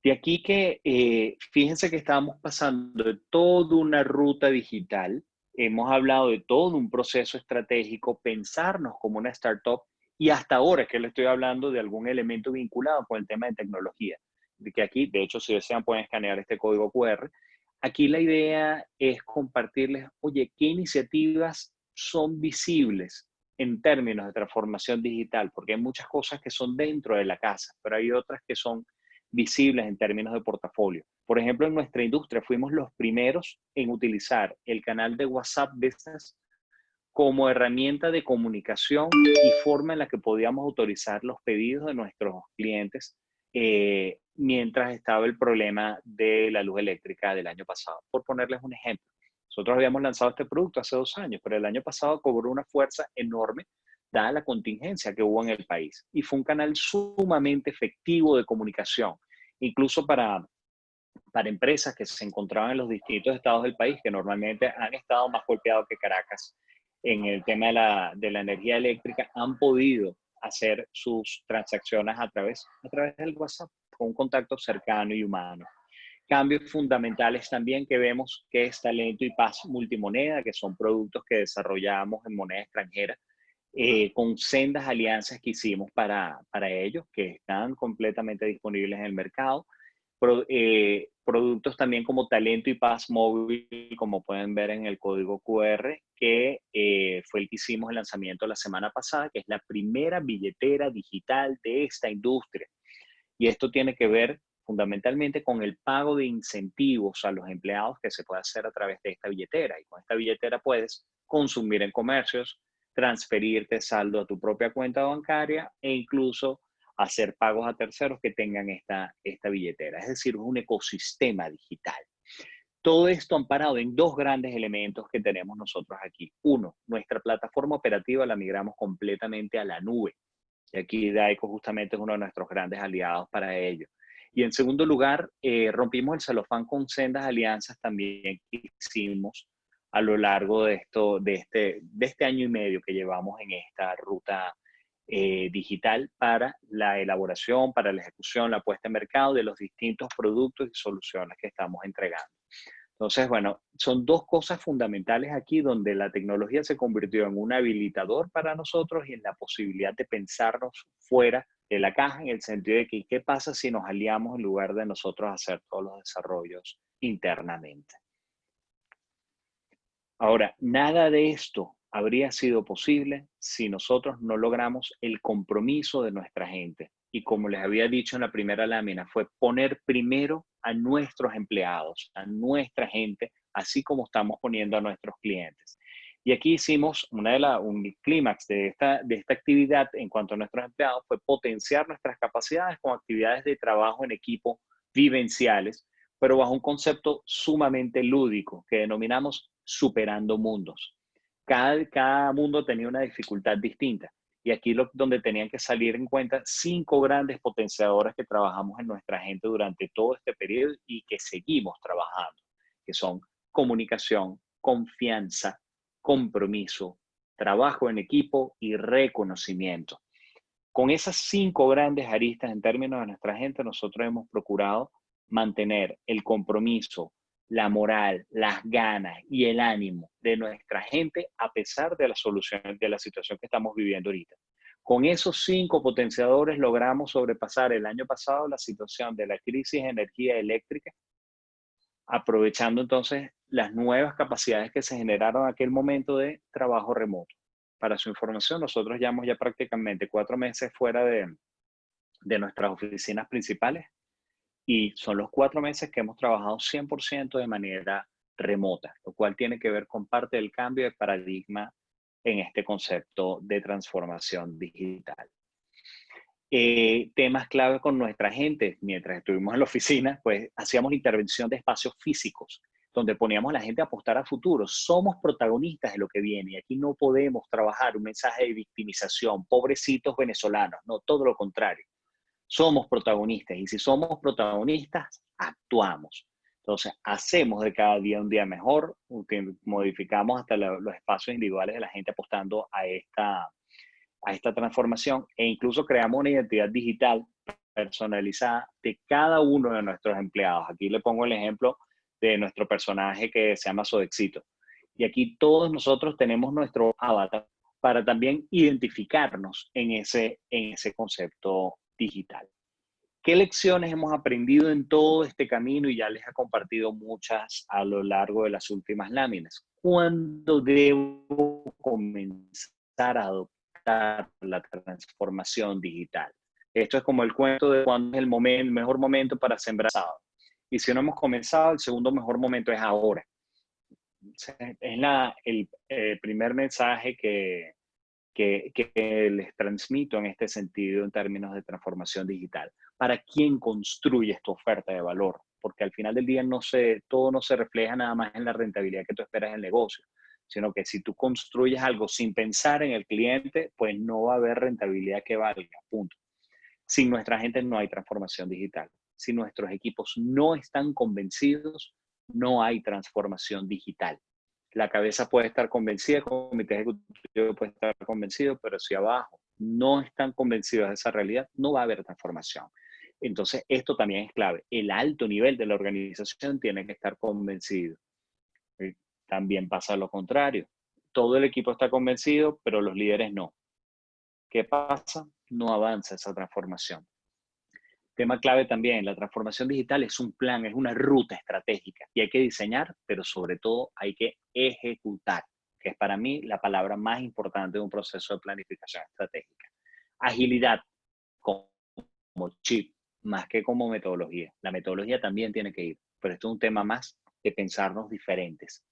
De aquí que fíjense que estamos pasando de toda una ruta digital, hemos hablado de todo un proceso estratégico, pensarnos como una startup y hasta ahora que le estoy hablando de algún elemento vinculado con el tema de tecnología. De que aquí, de hecho, si desean pueden escanear este código QR. Aquí la idea es compartirles, oye, ¿qué iniciativas son visibles en términos de transformación digital? Porque hay muchas cosas que son dentro de la casa, pero hay otras que son visibles en términos de portafolio. Por ejemplo, en nuestra industria fuimos los primeros en utilizar el canal de WhatsApp Business como herramienta de comunicación y forma en la que podíamos autorizar los pedidos de nuestros clientes mientras estaba el problema de la luz eléctrica del año pasado. Por ponerles un ejemplo, nosotros habíamos lanzado este producto hace 2 años, pero el año pasado cobró una fuerza enorme dada la contingencia que hubo en el país. Y fue un canal sumamente efectivo de comunicación, incluso para empresas que se encontraban en los distintos estados del país, que normalmente han estado más golpeados que Caracas en el tema de la energía eléctrica, han podido hacer sus transacciones a través del WhatsApp, con un contacto cercano y humano. Cambios fundamentales también que vemos que es Talento y Paz Multimoneda, que son productos que desarrollamos en moneda extranjera, con sendas alianzas que hicimos para ellos, que están completamente disponibles en el mercado. Productos también como Talento y Paz Móvil, como pueden ver en el código QR, que fue el que hicimos el lanzamiento la semana pasada, que es la primera billetera digital de esta industria. Y esto tiene que ver fundamentalmente con el pago de incentivos a los empleados que se puede hacer a través de esta billetera. Y con esta billetera puedes consumir en comercios, transferirte saldo a tu propia cuenta bancaria e incluso hacer pagos a terceros que tengan esta billetera. Es decir, es un ecosistema digital. Todo esto amparado en 2 grandes elementos que tenemos nosotros aquí. Uno, nuestra plataforma operativa la migramos completamente a la nube. Y aquí Daico justamente es uno de nuestros grandes aliados para ello. Y en segundo lugar, rompimos el celofán con sendas alianzas también que hicimos a lo largo de este año y medio que llevamos en esta ruta digital para la elaboración, para la ejecución, la puesta en mercado de los distintos productos y soluciones que estamos entregando. Entonces, bueno, son 2 cosas fundamentales aquí donde la tecnología se convirtió en un habilitador para nosotros y en la posibilidad de pensarnos fuera de la caja en el sentido de que qué pasa si nos aliamos en lugar de nosotros hacer todos los desarrollos internamente. Ahora, nada de esto habría sido posible si nosotros no logramos el compromiso de nuestra gente. y como les había dicho en la primera lámina, fue poner primero a nuestros empleados, a nuestra gente, así como estamos poniendo a nuestros clientes. Y aquí hicimos un clímax de esta actividad en cuanto a nuestros empleados, fue potenciar nuestras capacidades con actividades de trabajo en equipo vivenciales, pero bajo un concepto sumamente lúdico que denominamos superando mundos. Cada mundo tenía una dificultad distinta. Y aquí donde tenían que salir en cuenta 5 grandes potenciadores que trabajamos en nuestra gente durante todo este periodo y que seguimos trabajando, que son comunicación, confianza, compromiso, trabajo en equipo y reconocimiento. Con esas 5 grandes aristas en términos de nuestra gente, nosotros hemos procurado mantener el compromiso, la moral, las ganas y el ánimo de nuestra gente a pesar de las soluciones de la situación que estamos viviendo ahorita. Con esos 5 potenciadores logramos sobrepasar el año pasado la situación de la crisis de energía eléctrica, aprovechando entonces las nuevas capacidades que se generaron en aquel momento de trabajo remoto. Para su información, nosotros llevamos ya prácticamente 4 meses fuera de nuestras oficinas principales y son los 4 meses que hemos trabajado 100% de manera remota, lo cual tiene que ver con parte del cambio de paradigma en este concepto de transformación digital. Temas clave con nuestra gente, mientras estuvimos en la oficina, pues hacíamos intervención de espacios físicos, donde poníamos a la gente a apostar a futuro. Somos protagonistas de lo que viene y aquí no podemos trabajar un mensaje de victimización, pobrecitos venezolanos, no, todo lo contrario. Somos protagonistas y si somos protagonistas, actuamos. Entonces, hacemos de cada día un día mejor, modificamos hasta los espacios individuales de la gente apostando a esta transformación e incluso creamos una identidad digital personalizada de cada uno de nuestros empleados. Aquí le pongo el ejemplo de nuestro personaje que se llama Sodexito. Y aquí todos nosotros tenemos nuestro avatar para también identificarnos en ese concepto digital. ¿Qué lecciones hemos aprendido en todo este camino? Y ya les he compartido muchas a lo largo de las últimas láminas. ¿Cuándo debo comenzar a adoptar la transformación digital? Esto es como el cuento de cuándo es el mejor momento para sembrar. Y si no hemos comenzado, el segundo mejor momento es ahora. Es el primer mensaje que les transmito en este sentido en términos de transformación digital. ¿Para quién construyes tu oferta de valor? Porque al final del día todo no se refleja nada más en la rentabilidad que tú esperas en el negocio, sino que si tú construyes algo sin pensar en el cliente, pues no va a haber rentabilidad que valga, punto. Sin nuestra gente no hay transformación digital. Si nuestros equipos no están convencidos, no hay transformación digital. La cabeza puede estar convencida, el comité ejecutivo puede estar convencido, pero si abajo no están convencidos de esa realidad, no va a haber transformación. Entonces, esto también es clave. El alto nivel de la organización tiene que estar convencido. También pasa lo contrario. Todo el equipo está convencido, pero los líderes no. ¿Qué pasa? No avanza esa transformación. Tema clave también, la transformación digital es un plan, es una ruta estratégica y hay que diseñar, pero sobre todo hay que ejecutar, que es para mí la palabra más importante de un proceso de planificación estratégica. Agilidad como chip, más que como metodología. La metodología también tiene que ir, pero esto es un tema más de pensarnos diferentes.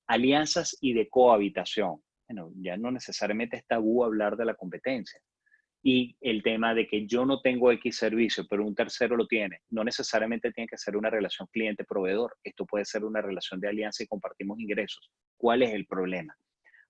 Alianzas y de cohabitación. Bueno, ya no necesariamente es tabú hablar de la competencia. Y el tema de que yo no tengo X servicio, pero un tercero lo tiene, no necesariamente tiene que ser una relación cliente-proveedor. Esto puede ser una relación de alianza y compartimos ingresos. ¿Cuál es el problema?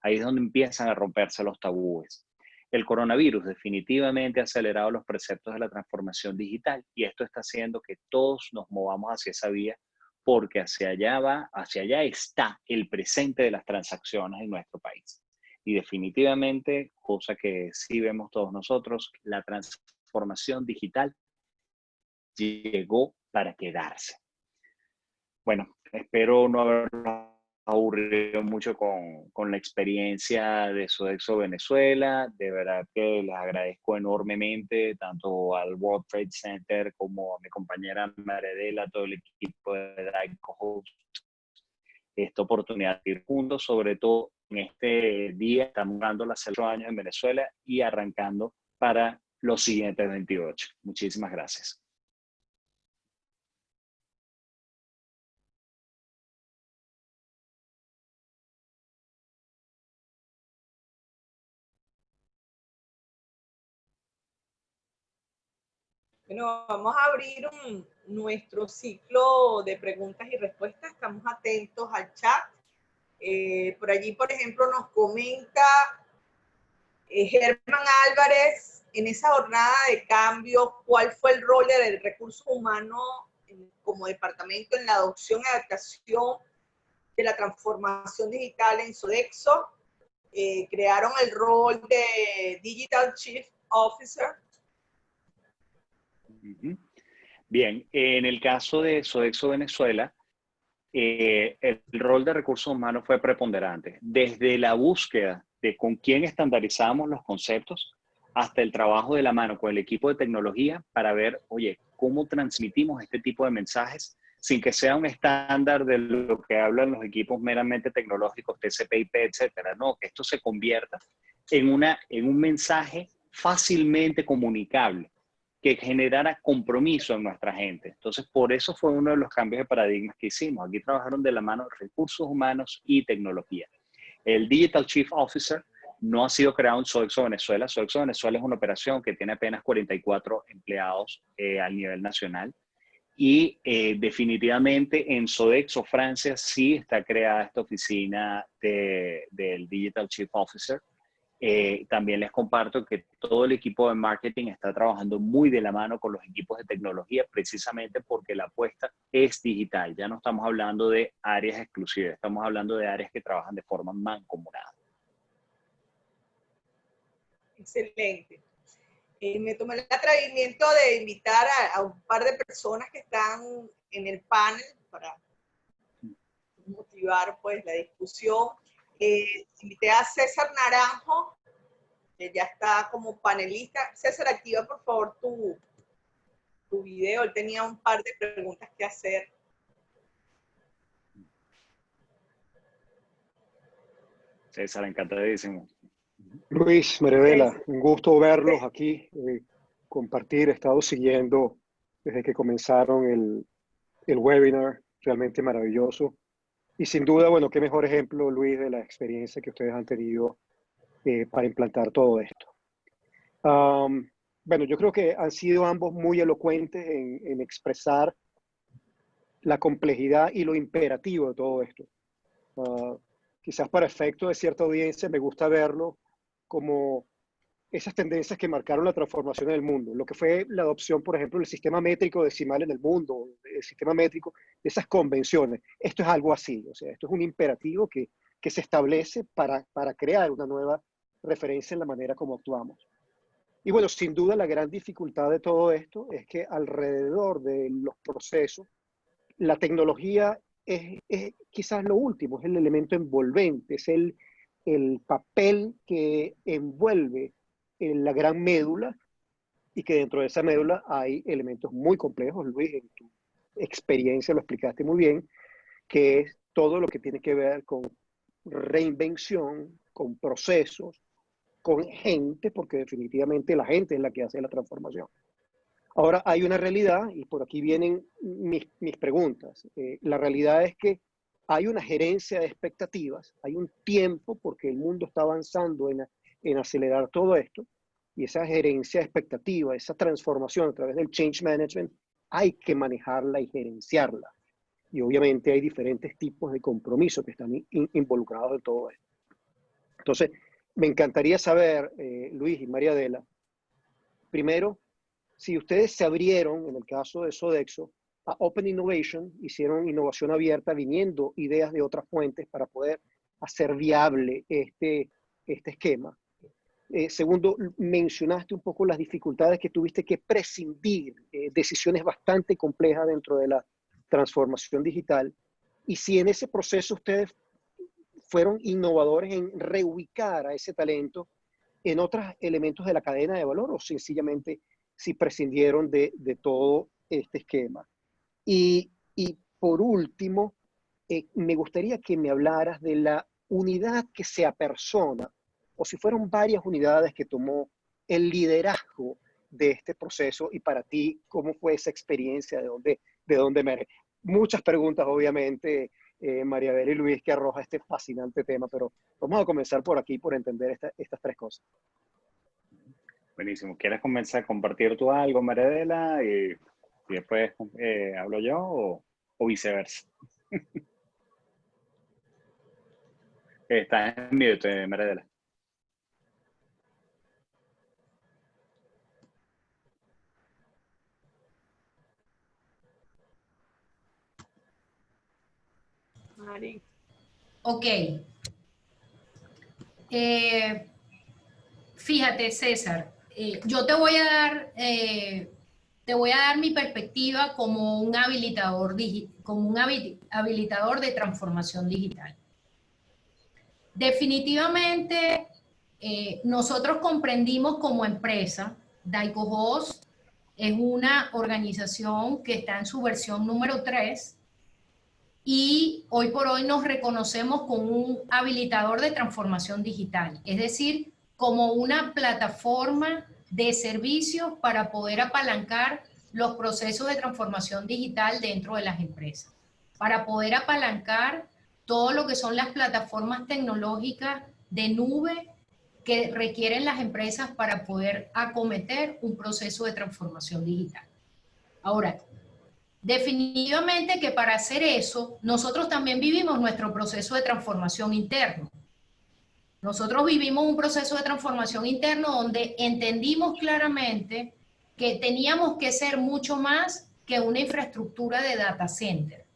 Ahí es donde empiezan a romperse los tabúes. El coronavirus definitivamente ha acelerado los preceptos de la transformación digital y esto está haciendo que todos nos movamos hacia esa vía porque hacia allá está el presente de las transacciones en nuestro país. Y definitivamente, cosa que sí vemos todos nosotros, la transformación digital llegó para quedarse. Bueno, espero no habernos aburrido mucho con la experiencia de Sodexo Venezuela. De verdad que les agradezco enormemente tanto al World Trade Center como a mi compañera Maredela, a todo el equipo de Daico Host, esta oportunidad de ir juntos, sobre todo en este día, estamos dando los 8 años en Venezuela y arrancando para los siguientes 28. Muchísimas gracias. Bueno, vamos a abrir nuestro ciclo de preguntas y respuestas. Estamos atentos al chat. Por allí, por ejemplo, nos comenta Germán Álvarez, en esa jornada de cambio, ¿cuál fue el rol del recurso humano como departamento en la adopción y adaptación de la transformación digital en Sodexo? Crearon el rol de Digital Chief Officer. Bien, en el caso de Sodexo Venezuela, el rol de recursos humanos fue preponderante. Desde la búsqueda de con quién estandarizamos los conceptos hasta el trabajo de la mano con el equipo de tecnología para ver, oye, cómo transmitimos este tipo de mensajes sin que sea un estándar de lo que hablan los equipos meramente tecnológicos, TCP/IP, etcétera. No, que esto se convierta en un mensaje fácilmente comunicable que generara compromiso en nuestra gente. Entonces, por eso fue uno de los cambios de paradigmas que hicimos. Aquí trabajaron de la mano recursos humanos y tecnología. El Digital Chief Officer no ha sido creado en Sodexo Venezuela. Sodexo Venezuela es una operación que tiene apenas 44 empleados al nivel nacional. Y definitivamente en Sodexo Francia sí está creada esta oficina del Digital Chief Officer. También les comparto que todo el equipo de marketing está trabajando muy de la mano con los equipos de tecnología, precisamente porque la apuesta es digital. Ya no estamos hablando de áreas exclusivas, estamos hablando de áreas que trabajan de forma mancomunada. Excelente. Me tomé el atrevimiento de invitar a un par de personas que están en el panel para motivar pues la discusión. Invité a César Naranjo, que ya está como panelista. César, activa por favor tu video. Él tenía un par de preguntas que hacer. César, encantadísimo. Luis, Mariadela, un gusto verlos aquí, compartir. He estado siguiendo desde que comenzaron el webinar, realmente maravilloso. Y sin duda, bueno, qué mejor ejemplo, Luis, de la experiencia que ustedes han tenido para implantar todo esto. Bueno, yo creo que han sido ambos muy elocuentes en expresar la complejidad y lo imperativo de todo esto. Quizás para efecto de cierta audiencia me gusta verlo como esas tendencias que marcaron la transformación en el mundo, lo que fue la adopción, por ejemplo, del sistema métrico decimal en el mundo, el sistema métrico, de esas convenciones. Esto es algo así, o sea, esto es un imperativo que se establece para crear una nueva referencia en la manera como actuamos. Y bueno, sin duda la gran dificultad de todo esto es que alrededor de los procesos, la tecnología es quizás lo último, es el elemento envolvente, es el papel que envuelve en la gran médula y que dentro de esa médula hay elementos muy complejos. Luis, en tu experiencia lo explicaste muy bien, que es todo lo que tiene que ver con reinvención, con procesos, con gente, porque definitivamente la gente es la que hace la transformación. Ahora hay una realidad, y por aquí vienen mis preguntas. La realidad es que hay una gerencia de expectativas, hay un tiempo porque el mundo está avanzando en acelerar todo esto, y esa gerencia de expectativas, esa transformación a través del change management, hay que manejarla y gerenciarla. Y obviamente hay diferentes tipos de compromisos que están involucrados en todo esto. Entonces, me encantaría saber, Luis y Mariadela, primero, si ustedes se abrieron, en el caso de Sodexo, a Open Innovation, hicieron innovación abierta, viniendo ideas de otras fuentes para poder hacer viable este esquema. Segundo, mencionaste un poco las dificultades que tuviste que prescindir, decisiones bastante complejas dentro de la transformación digital. Y si en ese proceso ustedes fueron innovadores en reubicar a ese talento en otros elementos de la cadena de valor, o sencillamente si prescindieron de todo este esquema. Y por último, me gustaría que me hablaras de la unidad que se apersona, o si fueron varias unidades que tomó el liderazgo de este proceso y para ti, ¿cómo fue esa experiencia? ¿De dónde emerge? Muchas preguntas, obviamente, María Bel y Luis, que arroja este fascinante tema, pero vamos a comenzar por aquí, por entender estas tres cosas. Buenísimo. ¿Quieres comenzar a compartir tú algo, Maradela? Y después hablo yo o viceversa. Estás en mute, Maradela. Mari. Ok. Fíjate, César, yo te voy a dar mi perspectiva como un habilitador, habilitador de transformación digital. Definitivamente, nosotros comprendimos como empresa, Daico Host es una organización que está en su versión número 3 y hoy por hoy nos reconocemos como un habilitador de transformación digital, es decir, como una plataforma de servicios para poder apalancar los procesos de transformación digital dentro de las empresas, para poder apalancar todo lo que son las plataformas tecnológicas de nube que requieren las empresas para poder acometer un proceso de transformación digital. Ahora, definitivamente que para hacer eso, nosotros también vivimos nuestro proceso de transformación interno. Nosotros vivimos un proceso de transformación interno donde entendimos claramente que teníamos que ser mucho más que una infraestructura de data center.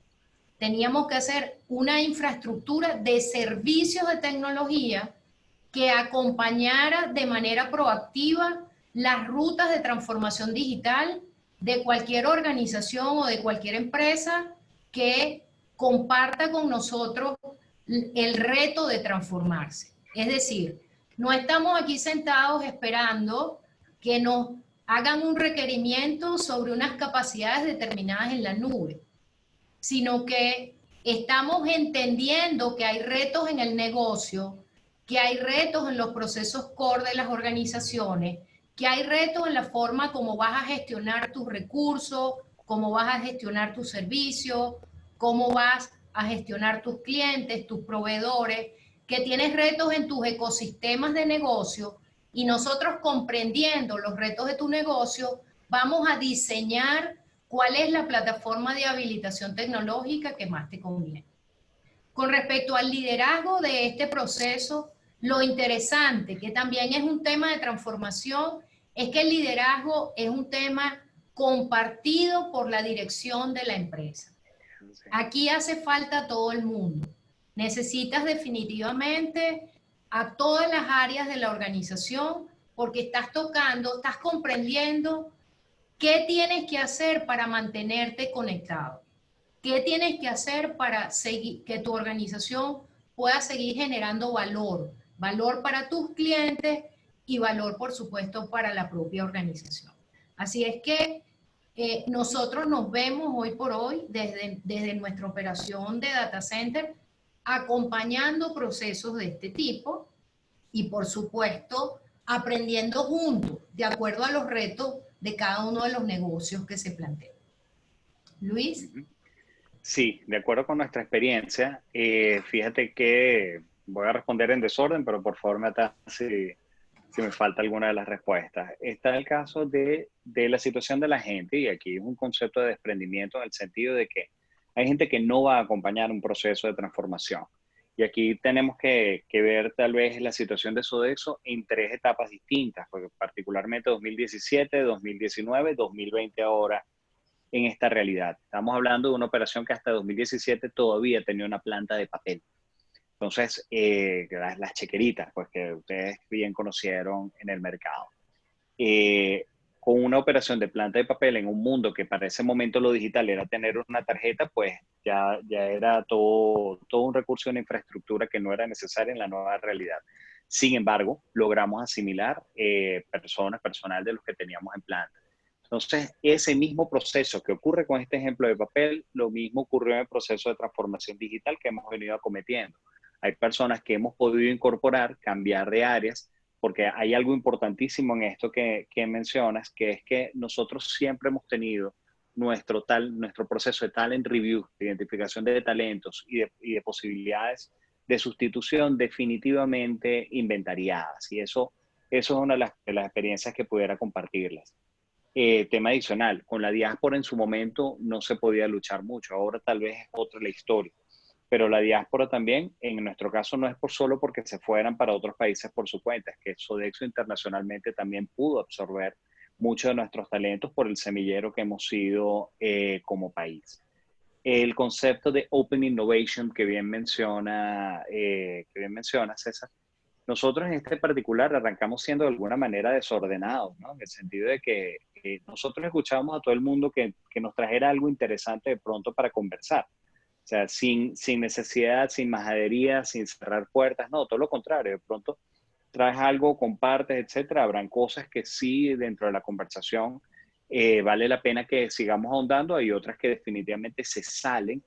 Teníamos que hacer una infraestructura de servicios de tecnología que acompañara de manera proactiva las rutas de transformación digital de cualquier organización o de cualquier empresa que comparta con nosotros el reto de transformarse. Es decir, no estamos aquí sentados esperando que nos hagan un requerimiento sobre unas capacidades determinadas en la nube, sino que estamos entendiendo que hay retos en el negocio, que hay retos en los procesos core de las organizaciones, que hay retos en la forma como vas a gestionar tus recursos, cómo vas a gestionar tus servicios, cómo vas a gestionar tus clientes, tus proveedores, que tienes retos en tus ecosistemas de negocio y nosotros comprendiendo los retos de tu negocio, vamos a diseñar cuál es la plataforma de habilitación tecnológica que más te conviene. Con respecto al liderazgo de este proceso, lo interesante, que también es un tema de transformación, es que el liderazgo es un tema compartido por la dirección de la empresa. Aquí hace falta todo el mundo. Necesitas definitivamente a todas las áreas de la organización porque estás tocando, estás comprendiendo qué tienes que hacer para mantenerte conectado. ¿Qué tienes que hacer para que tu organización pueda seguir generando valor? Valor para tus clientes y valor, por supuesto, para la propia organización. Así es que nosotros nos vemos hoy por hoy desde nuestra operación de data center acompañando procesos de este tipo y, por supuesto, aprendiendo juntos de acuerdo a los retos de cada uno de los negocios que se plantean. Luis. Sí, de acuerdo con nuestra experiencia, fíjate que voy a responder en desorden, pero por favor me atas si me falta alguna de las respuestas. Está el caso de la situación de la gente, y aquí es un concepto de desprendimiento en el sentido de que hay gente que no va a acompañar un proceso de transformación. Y aquí tenemos que ver tal vez la situación de Sodexo en tres etapas distintas, porque particularmente 2017, 2019, 2020 ahora, en esta realidad. Estamos hablando de una operación que hasta 2017 todavía tenía una planta de papel. Entonces, las chequeritas, pues que ustedes bien conocieron en el mercado. Con una operación de planta de papel en un mundo que para ese momento lo digital era tener una tarjeta, pues ya era todo un recurso de una infraestructura que no era necesaria en la nueva realidad. Sin embargo, logramos asimilar personal de los que teníamos en planta. Entonces, ese mismo proceso que ocurre con este ejemplo de papel, lo mismo ocurrió en el proceso de transformación digital que hemos venido acometiendo. Hay personas que hemos podido incorporar, cambiar de áreas porque hay algo importantísimo en esto que mencionas, que es que nosotros siempre hemos tenido nuestro proceso de talent review, de identificación de talentos y de posibilidades de sustitución definitivamente inventariadas. Y eso es una de las experiencias que pudiera compartirles. Tema adicional, con la diáspora en su momento no se podía luchar mucho, ahora tal vez es otra la historia. Pero la diáspora también, en nuestro caso, no es solo porque se fueran para otros países por su cuenta, es que Sodexo internacionalmente también pudo absorber muchos de nuestros talentos por el semillero que hemos sido como país. El concepto de Open Innovation que bien menciona César, nosotros en este particular arrancamos siendo de alguna manera desordenados, ¿no? En el sentido de que nosotros escuchábamos a todo el mundo que nos trajera algo interesante de pronto para conversar. O sea, sin necesidad, sin majadería, sin cerrar puertas, no, todo lo contrario. De pronto traes algo, compartes, etcétera. Habrán cosas que sí dentro de la conversación vale la pena que sigamos ahondando. Hay otras que definitivamente se salen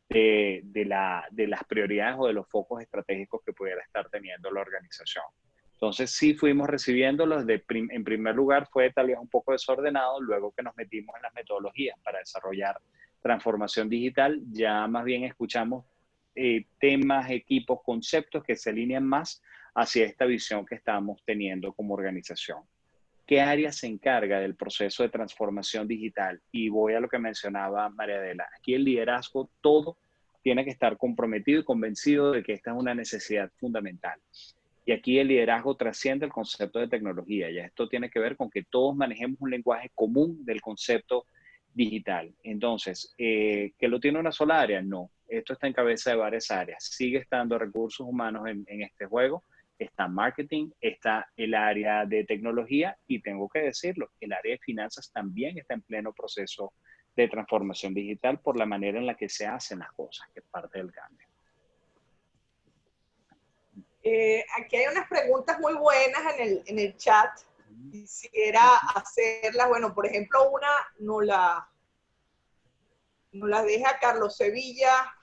de las prioridades o de los focos estratégicos que pudiera estar teniendo la organización. Entonces sí fuimos recibiéndolos. En primer lugar fue tal vez un poco desordenado, luego que nos metimos en las metodologías para desarrollar transformación digital, ya más bien escuchamos temas, equipos, conceptos que se alinean más hacia esta visión que estamos teniendo como organización. ¿Qué área se encarga del proceso de transformación digital? Y voy a lo que mencionaba María Adela. Aquí el liderazgo, todo tiene que estar comprometido y convencido de que esta es una necesidad fundamental. Y aquí el liderazgo trasciende el concepto de tecnología. Ya esto tiene que ver con que todos manejemos un lenguaje común del concepto digital. Entonces, ¿que lo tiene una sola área? No. Esto está en cabeza de varias áreas. Sigue estando recursos humanos en este juego. Está marketing, está el área de tecnología y tengo que decirlo, el área de finanzas también está en pleno proceso de transformación digital por la manera en la que se hacen las cosas, que es parte del cambio. Aquí hay unas preguntas muy buenas en el chat. Quisiera hacerlas. Bueno, por ejemplo, una nos la deja Carlos Sevilla,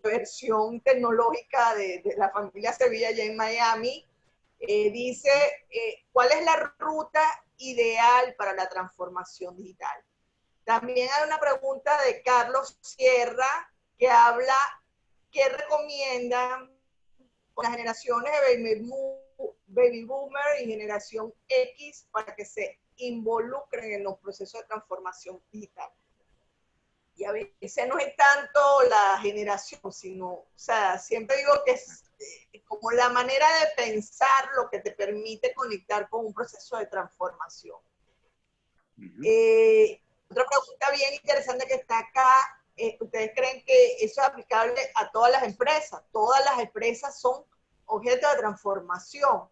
versión tecnológica de la familia Sevilla allá en Miami. Dice, ¿cuál es la ruta ideal para la transformación digital? También hay una pregunta de Carlos Sierra que habla, ¿qué recomiendan con las generaciones de baby boomer y generación X para que se involucren en los procesos de transformación digital? Y a veces no es tanto la generación, sino, o sea, siempre digo que es como la manera de pensar lo que te permite conectar con un proceso de transformación. Otra pregunta bien interesante que está acá, ¿ustedes creen que eso es aplicable a todas las empresas? Todas las empresas son objeto de transformación.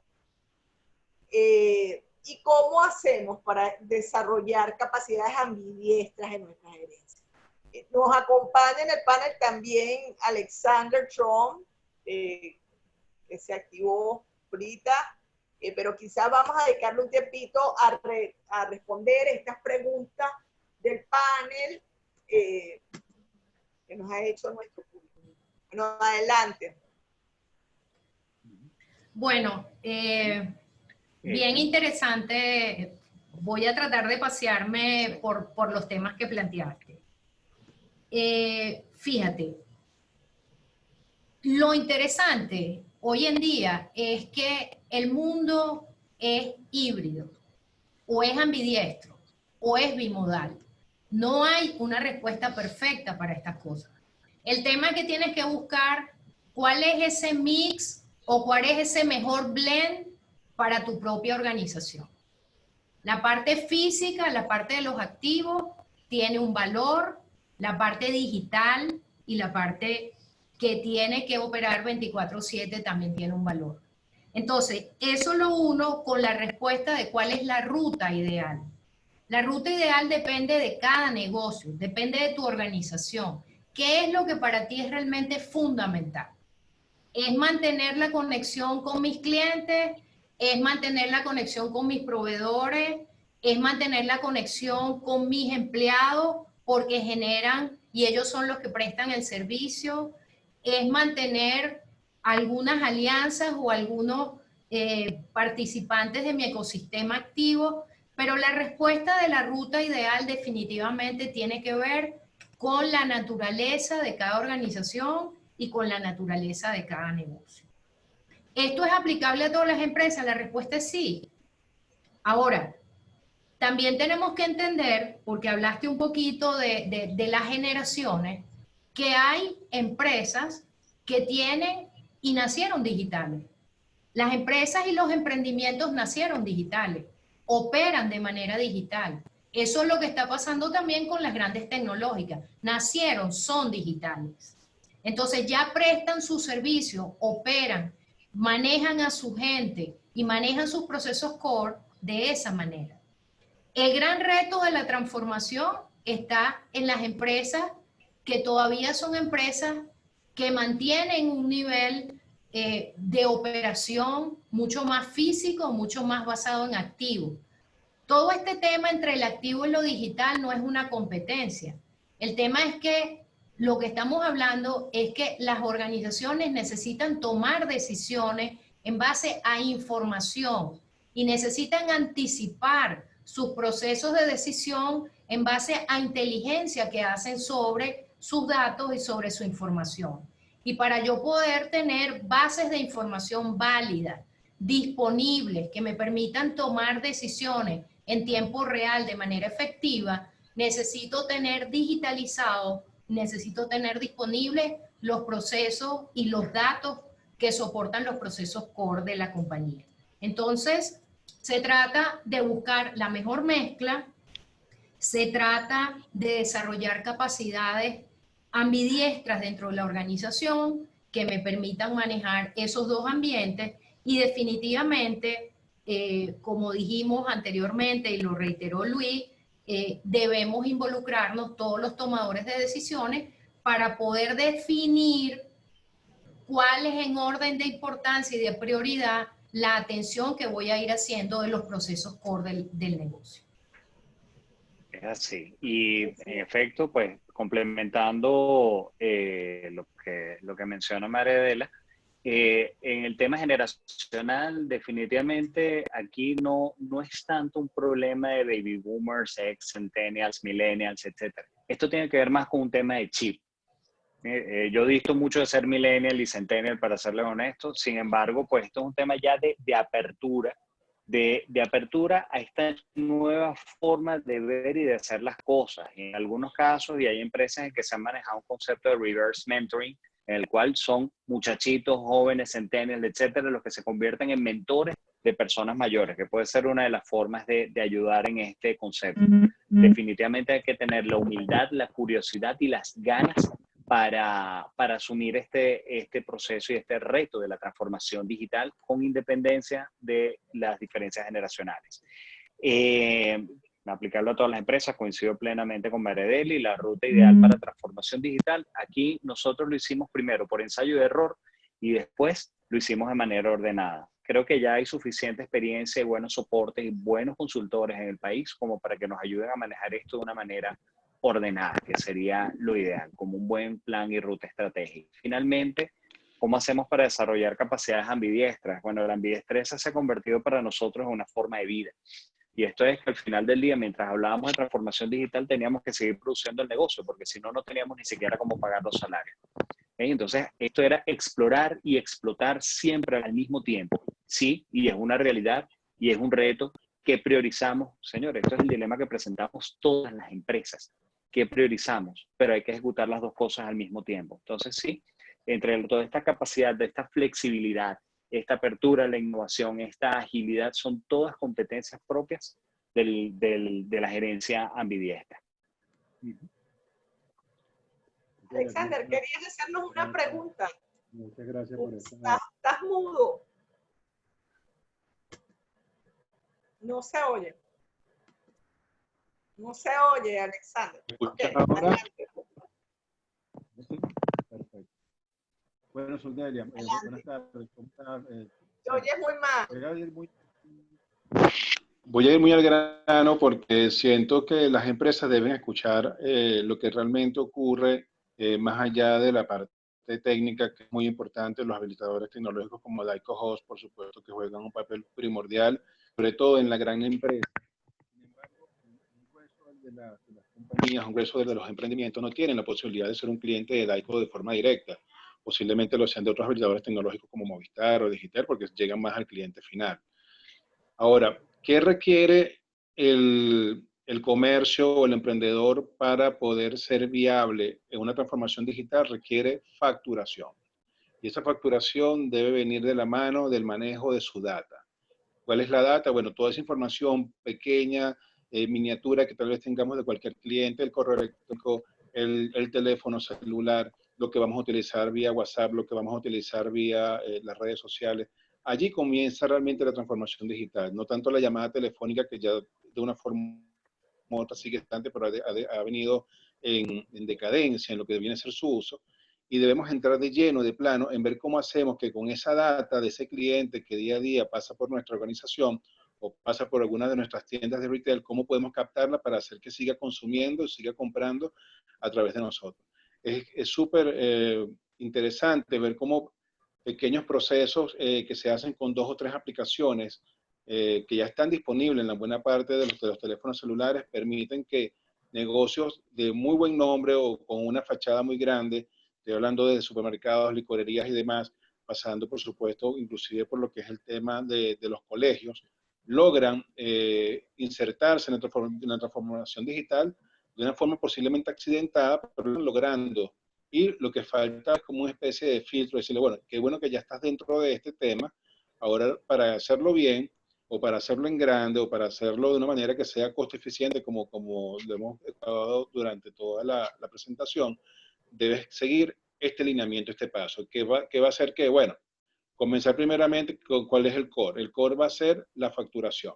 ¿Y cómo hacemos para desarrollar capacidades ambidiestras en nuestras gerencias? Nos acompaña en el panel también Alexander Trump, que se activó ahorita, pero quizás vamos a dedicarle un tiempito a responder estas preguntas del panel que nos ha hecho nuestro público. Bueno, adelante. Bueno, bien interesante. Voy a tratar de pasearme por los temas que planteaste. Fíjate, lo interesante hoy en día es que el mundo es híbrido, o es ambidiestro, o es bimodal. No hay una respuesta perfecta para estas cosas. El tema es que tienes que buscar cuál es ese mix o cuál es ese mejor blend para tu propia organización. La parte física, la parte de los activos, tiene un valor, la parte digital y la parte que tiene que operar 24/7 también tiene un valor. Entonces, eso lo uno con la respuesta de cuál es la ruta ideal. La ruta ideal depende de cada negocio, depende de tu organización. ¿Qué es lo que para ti es realmente fundamental? ¿Es mantener la conexión con mis clientes? ¿Es mantener la conexión con mis proveedores? ¿Es mantener la conexión con mis empleados porque generan y ellos son los que prestan el servicio? ¿Es mantener algunas alianzas o algunos participantes de mi ecosistema activo, pero la respuesta de la ruta ideal definitivamente tiene que ver con la naturaleza de cada organización y con la naturaleza de cada negocio. ¿Esto es aplicable a todas las empresas? La respuesta es sí. Ahora, también tenemos que entender, porque hablaste un poquito de las generaciones, que hay empresas que tienen y nacieron digitales. Las empresas y los emprendimientos nacieron digitales, operan de manera digital. Eso es lo que está pasando también con las grandes tecnológicas. Nacieron, son digitales. Entonces ya prestan su servicio, operan, manejan a su gente y manejan sus procesos core de esa manera. El gran reto de la transformación está en las empresas que todavía son empresas que mantienen un nivel de operación mucho más físico, mucho más basado en activos. Todo este tema entre el activo y lo digital no es una competencia. El tema es que lo que estamos hablando es que las organizaciones necesitan tomar decisiones en base a información y necesitan anticipar sus procesos de decisión en base a inteligencia que hacen sobre sus datos y sobre su información. Y para yo poder tener bases de información válidas, disponibles, que me permitan tomar decisiones en tiempo real de manera efectiva, necesito tener digitalizado, necesito tener disponibles los procesos y los datos que soportan los procesos core de la compañía. Entonces, se trata de buscar la mejor mezcla, se trata de desarrollar capacidades ambidiestras dentro de la organización que me permitan manejar esos dos ambientes y definitivamente, como dijimos anteriormente y lo reiteró Luis, debemos involucrarnos todos los tomadores de decisiones para poder definir cuál es en orden de importancia y de prioridad la atención que voy a ir haciendo de los procesos core del negocio. Es así. Y en efecto, pues complementando lo que menciona Mariadela, en el tema generacional, definitivamente aquí no es tanto un problema de baby boomers, ex, centennials, millennials, etc. Esto tiene que ver más con un tema de chip. Yo disto mucho de ser millennial y centennial, para serles honesto. Sin embargo, pues esto es un tema ya de apertura, de apertura a esta nueva forma de ver y de hacer las cosas. En algunos casos, y hay empresas en que se han manejado un concepto de reverse mentoring, en el cual son muchachitos, jóvenes, centennials, etcétera, los que se convierten en mentores de personas mayores, que puede ser una de las formas de ayudar en este concepto. Definitivamente hay que tener la humildad, la curiosidad y las ganas para asumir este proceso y este reto de la transformación digital con independencia de las diferencias generacionales. Aplicarlo a todas las empresas, coincido plenamente con Mariadela, y la ruta ideal para transformación digital, aquí nosotros lo hicimos primero por ensayo y error y después lo hicimos de manera ordenada. Creo que ya hay suficiente experiencia y buenos soportes y buenos consultores en el país como para que nos ayuden a manejar esto de una manera ordenada, que sería lo ideal, como un buen plan y ruta estratégica. Finalmente, ¿cómo hacemos para desarrollar capacidades ambidiestras? Bueno, la ambidestreza se ha convertido para nosotros en una forma de vida. Y esto es que al final del día, mientras hablábamos de transformación digital, teníamos que seguir produciendo el negocio, porque si no, no teníamos ni siquiera cómo pagar los salarios. Entonces, esto era explorar y explotar siempre al mismo tiempo. Sí, y es una realidad y es un reto que priorizamos. Señores, esto es el dilema que presentamos todas las empresas. ¿Qué priorizamos? Pero hay que ejecutar las dos cosas al mismo tiempo. Entonces, sí, entre toda esta capacidad, de esta flexibilidad, esta apertura a la innovación, esta agilidad, son todas competencias propias de la gerencia ambidiestra. Alexander, querías hacernos una pregunta. Muchas gracias por eso. Estás mudo. No se oye. No se oye, Alexander. Okay, ahora? Sí, perfecto. Bueno, Soldelia, buenas tardes. ¿Cómo estás? Te oyes muy mal. Voy a ir muy al grano porque siento que las empresas deben escuchar lo que realmente ocurre más allá de la parte técnica que es muy importante, los habilitadores tecnológicos como Daico Host, por supuesto, que juegan un papel primordial, sobre todo en la gran empresa. Sin embargo, un grueso de las compañías, un grueso de los emprendimientos no tienen la posibilidad de ser un cliente de Daico de forma directa. Posiblemente lo sean de otros habilitadores tecnológicos como Movistar o Digital, porque llegan más al cliente final. Ahora, ¿qué requiere el comercio o el emprendedor para poder ser viable en una transformación digital? Requiere facturación. Y esa facturación debe venir de la mano del manejo de su data. ¿Cuál es la data? Bueno, toda esa información pequeña, miniatura que tal vez tengamos de cualquier cliente, el correo electrónico, el teléfono celular, lo que vamos a utilizar vía WhatsApp, lo que vamos a utilizar vía las redes sociales. Allí comienza realmente la transformación digital, no tanto la llamada telefónica que ya de una forma u otra sigue estante, pero ha venido en decadencia en lo que viene a ser su uso. Y debemos entrar de lleno, de plano, en ver cómo hacemos que con esa data de ese cliente que día a día pasa por nuestra organización o pasa por alguna de nuestras tiendas de retail, cómo podemos captarla para hacer que siga consumiendo, siga comprando a través de nosotros. Es súper interesante ver cómo pequeños procesos que se hacen con 2 o 3 aplicaciones que ya están disponibles en la buena parte de los teléfonos celulares permiten que negocios de muy buen nombre o con una fachada muy grande, estoy hablando de supermercados, licorerías y demás, pasando por supuesto inclusive por lo que es el tema de los colegios, logran insertarse en la transformación digital de una forma posiblemente accidentada, pero logrando. Y lo que falta es como una especie de filtro, decirle, bueno, qué bueno que ya estás dentro de este tema, ahora para hacerlo bien, o para hacerlo en grande, o para hacerlo de una manera que sea costo eficiente, como lo hemos estado durante toda la presentación, debes seguir este lineamiento, este paso, que va a hacer que, bueno, comenzar primeramente con cuál es el core. El core va a ser la facturación.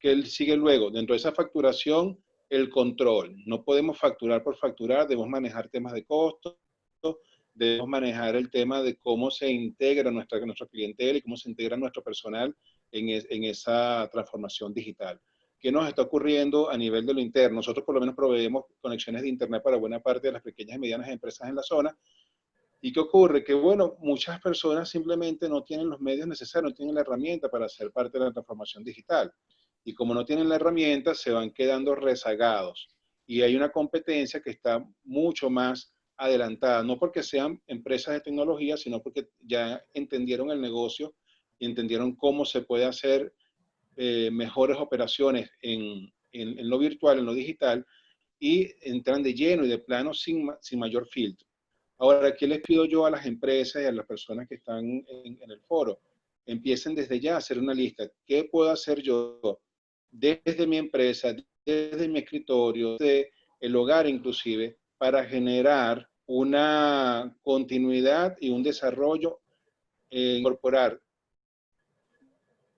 ¿Qué sigue luego? Dentro de esa facturación, el control. No podemos facturar por facturar, debemos manejar temas de costo, debemos manejar el tema de cómo se integra nuestra clientela y cómo se integra nuestro personal en esa transformación digital. ¿Qué nos está ocurriendo a nivel de lo interno? Nosotros por lo menos proveemos conexiones de internet para buena parte de las pequeñas y medianas empresas en la zona. ¿Y qué ocurre? Que bueno, muchas personas simplemente no tienen los medios necesarios, no tienen la herramienta para ser parte de la transformación digital. Y como no tienen la herramienta, se van quedando rezagados. Y hay una competencia que está mucho más adelantada, no porque sean empresas de tecnología, sino porque ya entendieron el negocio y entendieron cómo se puede hacer mejores operaciones en lo virtual, en lo digital, y entran de lleno y de plano sin mayor filtro. Ahora, ¿qué les pido yo a las empresas y a las personas que están en el foro? Empiecen desde ya a hacer una lista. ¿Qué puedo hacer yo desde mi empresa, desde mi escritorio, desde el hogar inclusive, para generar una continuidad y un desarrollo, incorporar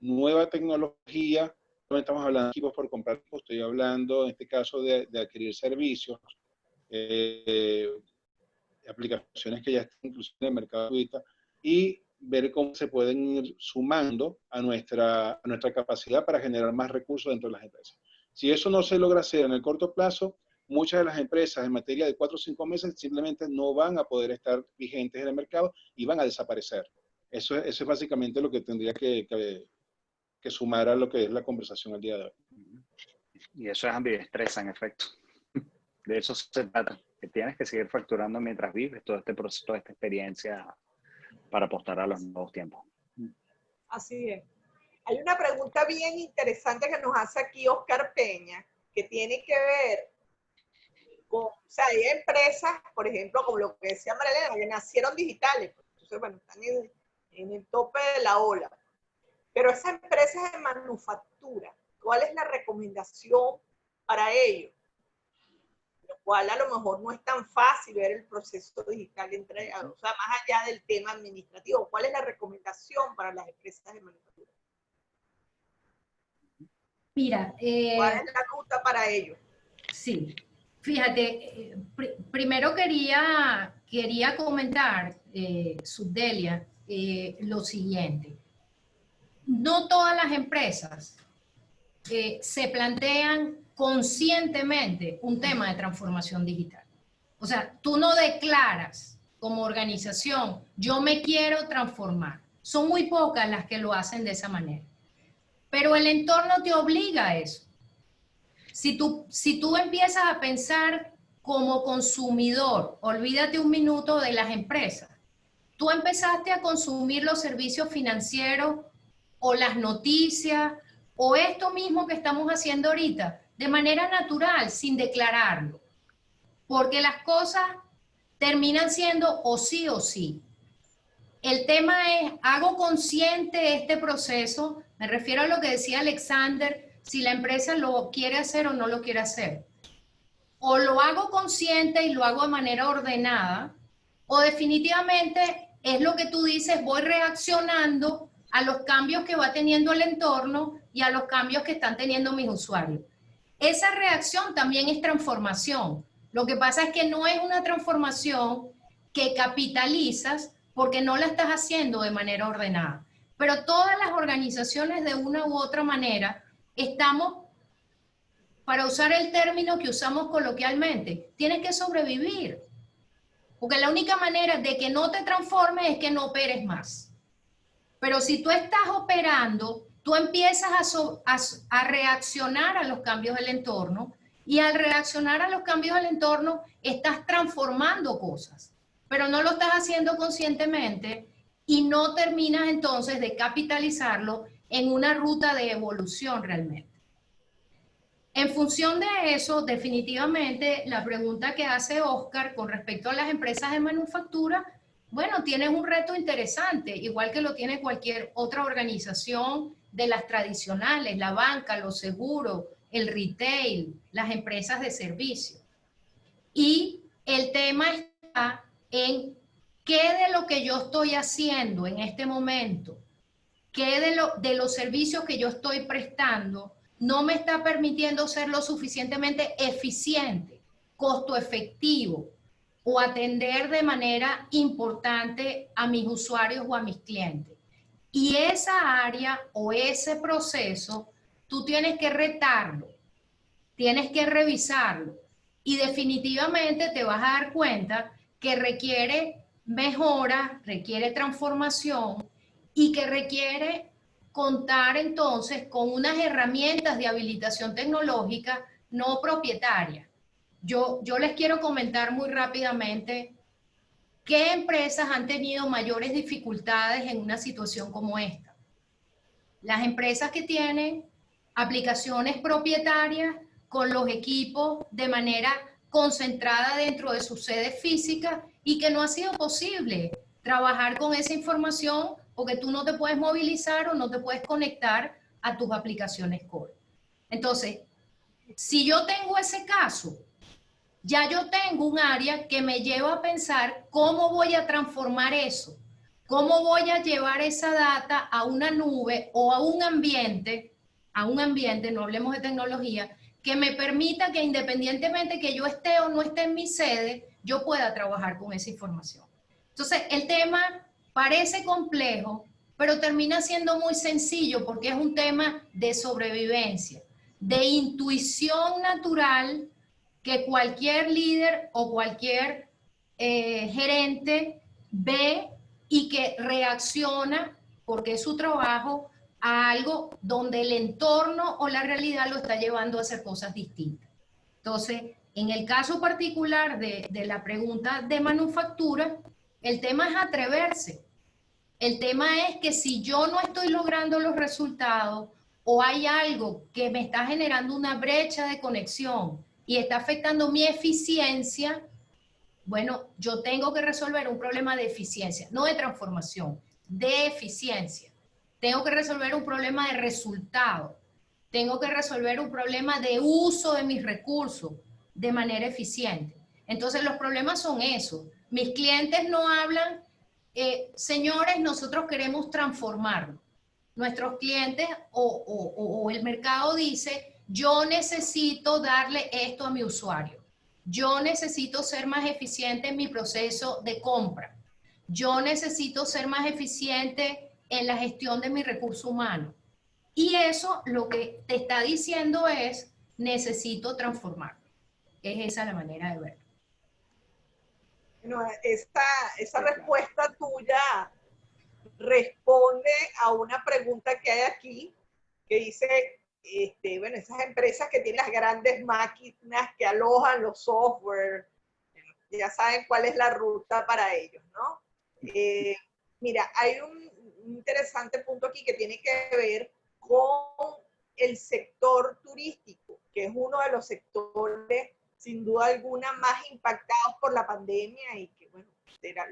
nueva tecnología? No estamos hablando de equipos por comprar, estoy hablando en este caso de adquirir servicios, aplicaciones que ya están incluso en el mercado gratuito, y ver cómo se pueden ir sumando a nuestra capacidad para generar más recursos dentro de las empresas. Si eso no se logra hacer en el corto plazo, muchas de las empresas en materia de 4 o 5 meses simplemente no van a poder estar vigentes en el mercado y van a desaparecer. Eso es básicamente lo que tendría que sumar a lo que es la conversación al día de hoy. Y eso es ambidestreza, en efecto. De eso se trata, que tienes que seguir facturando mientras vives todo este proceso, toda esta experiencia para apostar a los nuevos tiempos. Así es. Hay una pregunta bien interesante que nos hace aquí Oscar Peña, que tiene que ver con, o sea, hay empresas, por ejemplo, como lo que decía Marilena, que nacieron digitales, entonces, bueno, están en el tope de la ola. Pero esas empresas de manufactura, ¿cuál es la recomendación para ellos? Lo cual a lo mejor no es tan fácil ver el proceso digital entre, o sea, más allá del tema administrativo. ¿Cuál es la recomendación para las empresas de manufactura? Mira, ¿cuál es la ruta para ellos? Sí, fíjate, primero quería comentar, Subdelia, lo siguiente. No todas las empresas se plantean conscientemente un tema de transformación digital. O sea, tú no declaras como organización, yo me quiero transformar. Son muy pocas las que lo hacen de esa manera. Pero el entorno te obliga a eso. Si tú empiezas a pensar como consumidor, olvídate un minuto de las empresas. Tú empezaste a consumir los servicios financieros o las noticias o esto mismo que estamos haciendo ahorita de manera natural, sin declararlo. Porque las cosas terminan siendo o sí. El tema es, ¿hago consciente este proceso? Me refiero a lo que decía Alexander, si la empresa lo quiere hacer o no lo quiere hacer. O lo hago consciente y lo hago de manera ordenada, o definitivamente es lo que tú dices, voy reaccionando a los cambios que va teniendo el entorno y a los cambios que están teniendo mis usuarios. Esa reacción también es transformación. Lo que pasa es que no es una transformación que capitalizas porque no la estás haciendo de manera ordenada. Pero todas las organizaciones de una u otra manera estamos, para usar el término que usamos coloquialmente, tienes que sobrevivir. Porque la única manera de que no te transformes es que no operes más. Pero si tú estás operando, tú empiezas a reaccionar a los cambios del entorno y al reaccionar a los cambios del entorno estás transformando cosas, pero no lo estás haciendo conscientemente y no terminas entonces de capitalizarlo en una ruta de evolución realmente. En función de eso, definitivamente, la pregunta que hace Oscar con respecto a las empresas de manufactura, bueno, tienes un reto interesante, igual que lo tiene cualquier otra organización de las tradicionales, la banca, los seguros, el retail, las empresas de servicio. Y el tema está en qué de lo que yo estoy haciendo en este momento, qué de los servicios que yo estoy prestando, no me está permitiendo ser lo suficientemente eficiente, costo efectivo o atender de manera importante a mis usuarios o a mis clientes. Y esa área o ese proceso, tú tienes que retarlo, tienes que revisarlo y definitivamente te vas a dar cuenta que requiere mejora, requiere transformación y que requiere contar entonces con unas herramientas de habilitación tecnológica no propietarias. Yo les quiero comentar muy rápidamente qué empresas han tenido mayores dificultades en una situación como esta. Las empresas que tienen aplicaciones propietarias con los equipos de manera concentrada dentro de su sede física y que no ha sido posible trabajar con esa información porque tú no te puedes movilizar o no te puedes conectar a tus aplicaciones core. Entonces, si yo tengo ese caso, ya yo tengo un área que me lleva a pensar cómo voy a transformar eso, cómo voy a llevar esa data a una nube o a un ambiente, no hablemos de tecnología, que me permita que independientemente que yo esté o no esté en mi sede, yo pueda trabajar con esa información. Entonces, el tema parece complejo, pero termina siendo muy sencillo porque es un tema de sobrevivencia, de intuición natural que cualquier líder o cualquier gerente ve y que reacciona, porque es su trabajo, a algo donde el entorno o la realidad lo está llevando a hacer cosas distintas. Entonces, en el caso particular de la pregunta de manufactura, el tema es atreverse. El tema es que si yo no estoy logrando los resultados o hay algo que me está generando una brecha de conexión y está afectando mi eficiencia, bueno, yo tengo que resolver un problema de eficiencia, no de transformación, de eficiencia. Tengo que resolver un problema de resultado. Tengo que resolver un problema de uso de mis recursos de manera eficiente. Entonces, los problemas son esos. Mis clientes no hablan, señores, nosotros queremos transformarlo. Nuestros clientes o el mercado dice, yo necesito darle esto a mi usuario. Yo necesito ser más eficiente en mi proceso de compra. Yo necesito ser más eficiente en la gestión de mi recurso humano. Y eso lo que te está diciendo es, necesito transformarme. Es esa la manera de verlo. Bueno, esa respuesta tuya responde a una pregunta que hay aquí, que dice, bueno, esas empresas que tienen las grandes máquinas que alojan los software, ya saben cuál es la ruta para ellos, ¿no? Mira, hay un interesante punto aquí que tiene que ver con el sector turístico, que es uno de los sectores, sin duda alguna, más impactados por la pandemia y que, bueno,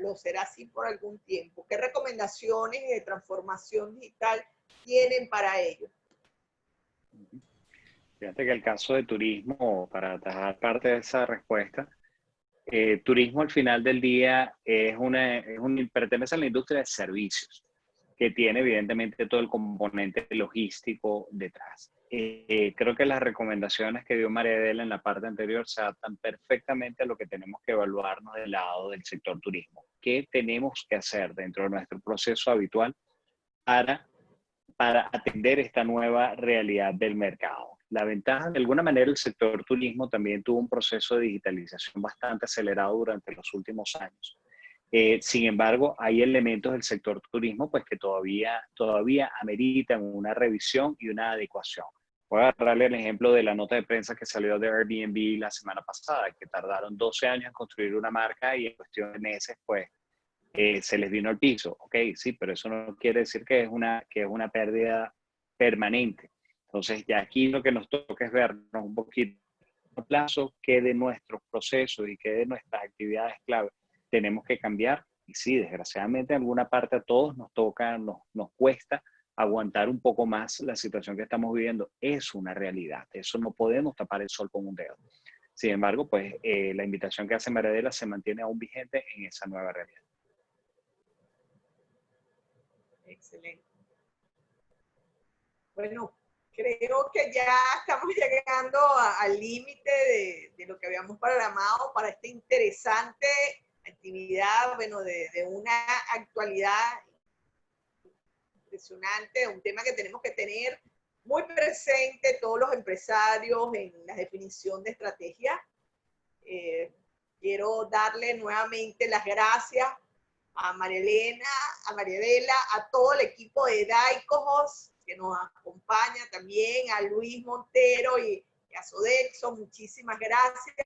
lo será así por algún tiempo. ¿Qué recomendaciones de transformación digital tienen para ellos? Fíjate que el caso de turismo, para dar parte de esa respuesta, turismo al final del día pertenece a la industria de servicios, que tiene evidentemente todo el componente logístico detrás. Creo que las recomendaciones que dio María Adela en la parte anterior se adaptan perfectamente a lo que tenemos que evaluarnos del lado del sector turismo. ¿Qué tenemos que hacer dentro de nuestro proceso habitual para atender esta nueva realidad del mercado? La ventaja, de alguna manera, el sector turismo también tuvo un proceso de digitalización bastante acelerado durante los últimos años. Sin embargo, hay elementos del sector turismo pues, que todavía ameritan una revisión y una adecuación. Voy a agarrarle el ejemplo de la nota de prensa que salió de Airbnb la semana pasada, que tardaron 12 años en construir una marca y en cuestión de meses, pues, se les vino al piso. Ok, sí, pero eso no quiere decir que es una pérdida permanente. Entonces, ya aquí lo que nos toca es vernos un poquito a plazo, qué de nuestros procesos y qué de nuestras actividades clave tenemos que cambiar. Y sí, desgraciadamente en alguna parte a todos nos toca, nos cuesta aguantar un poco más la situación que estamos viviendo. Es una realidad. Eso no podemos tapar el sol con un dedo. Sin embargo, pues la invitación que hace María Adela se mantiene aún vigente en esa nueva realidad. Excelente. Bueno, creo que ya estamos llegando al límite de lo que habíamos programado para esta interesante actividad, bueno, de una actualidad impresionante, un tema que tenemos que tener muy presente todos los empresarios en la definición de estrategia. Quiero darle nuevamente las gracias a María Elena, a María Adela, a todo el equipo de Daicos que nos acompaña también, a Luis Montero y a Sodexo, muchísimas gracias.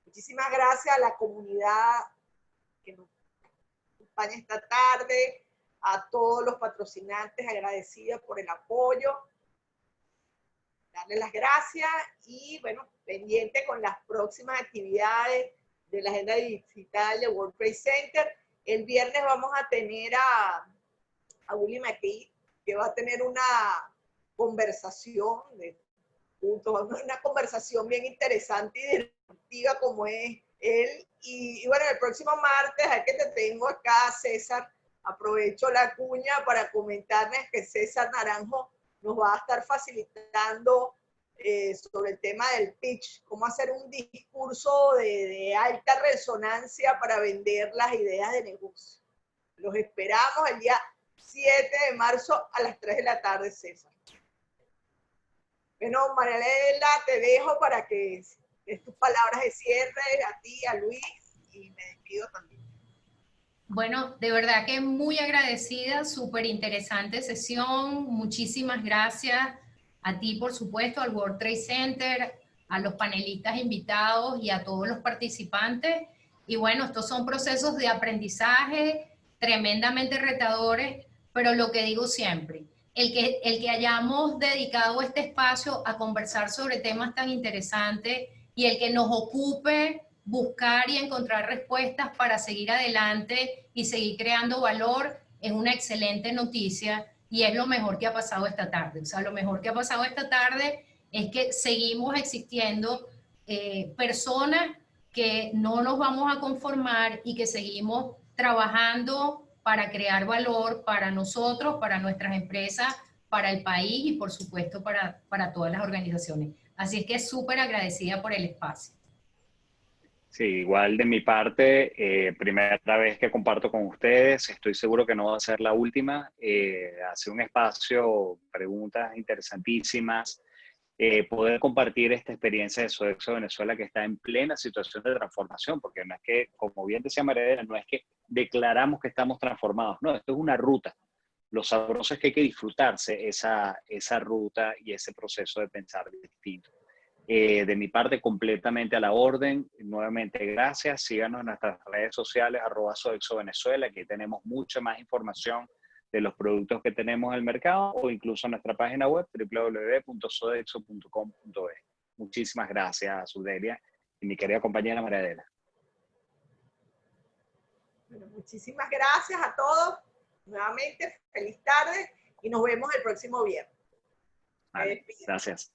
Muchísimas gracias a la comunidad que nos acompaña esta tarde, a todos los patrocinantes, agradecidos por el apoyo. Darle las gracias y, bueno, pendiente con las próximas actividades de la agenda digital de World Trade Center. El viernes vamos a tener a Willy McKee, que va a tener una conversación una conversación bien interesante y divertida como es él. Y bueno, el próximo martes, aquí te tengo acá, César, aprovecho la cuña para comentarles que César Naranjo nos va a estar facilitando sobre el tema del pitch, cómo hacer un discurso de alta resonancia para vender las ideas de negocio. Los esperamos el día 7 de marzo a las 3 de la tarde, César. Bueno, María Adela, te dejo para que des tus palabras de cierre a ti, a Luis, y me despido también. Bueno, de verdad que muy agradecida, súper interesante sesión. Muchísimas gracias a ti, por supuesto, al World Trade Center, a los panelistas invitados y a todos los participantes. Y bueno, estos son procesos de aprendizaje tremendamente retadores, pero lo que digo siempre, el que hayamos dedicado este espacio a conversar sobre temas tan interesantes y el que nos ocupe buscar y encontrar respuestas para seguir adelante y seguir creando valor es una excelente noticia y es lo mejor que ha pasado esta tarde. O sea, lo mejor que ha pasado esta tarde es que seguimos existiendo personas que no nos vamos a conformar y que seguimos trabajando para crear valor para nosotros, para nuestras empresas, para el país y por supuesto para todas las organizaciones. Así es que súper agradecida por el espacio. Sí, igual de mi parte, primera vez que comparto con ustedes, estoy seguro que no va a ser la última. Hace un espacio, preguntas interesantísimas, poder compartir esta experiencia de Sodexo Venezuela, que está en plena situación de transformación, porque no es que, como bien decía Mariela, no es que declaramos que estamos transformados, no, esto es una ruta. Lo sabroso es que hay que disfrutarse esa ruta y ese proceso de pensar distinto. De mi parte, completamente a la orden. Nuevamente, gracias. Síganos en nuestras redes sociales, @SodexoVenezuela, que tenemos mucha más información de los productos que tenemos en el mercado, o incluso en nuestra página web, www.sodexo.com.es. Muchísimas gracias, Sudelia, y mi querida compañera Mariela. Bueno, muchísimas gracias a todos. Nuevamente, feliz tarde y nos vemos el próximo viernes. Vale, gracias.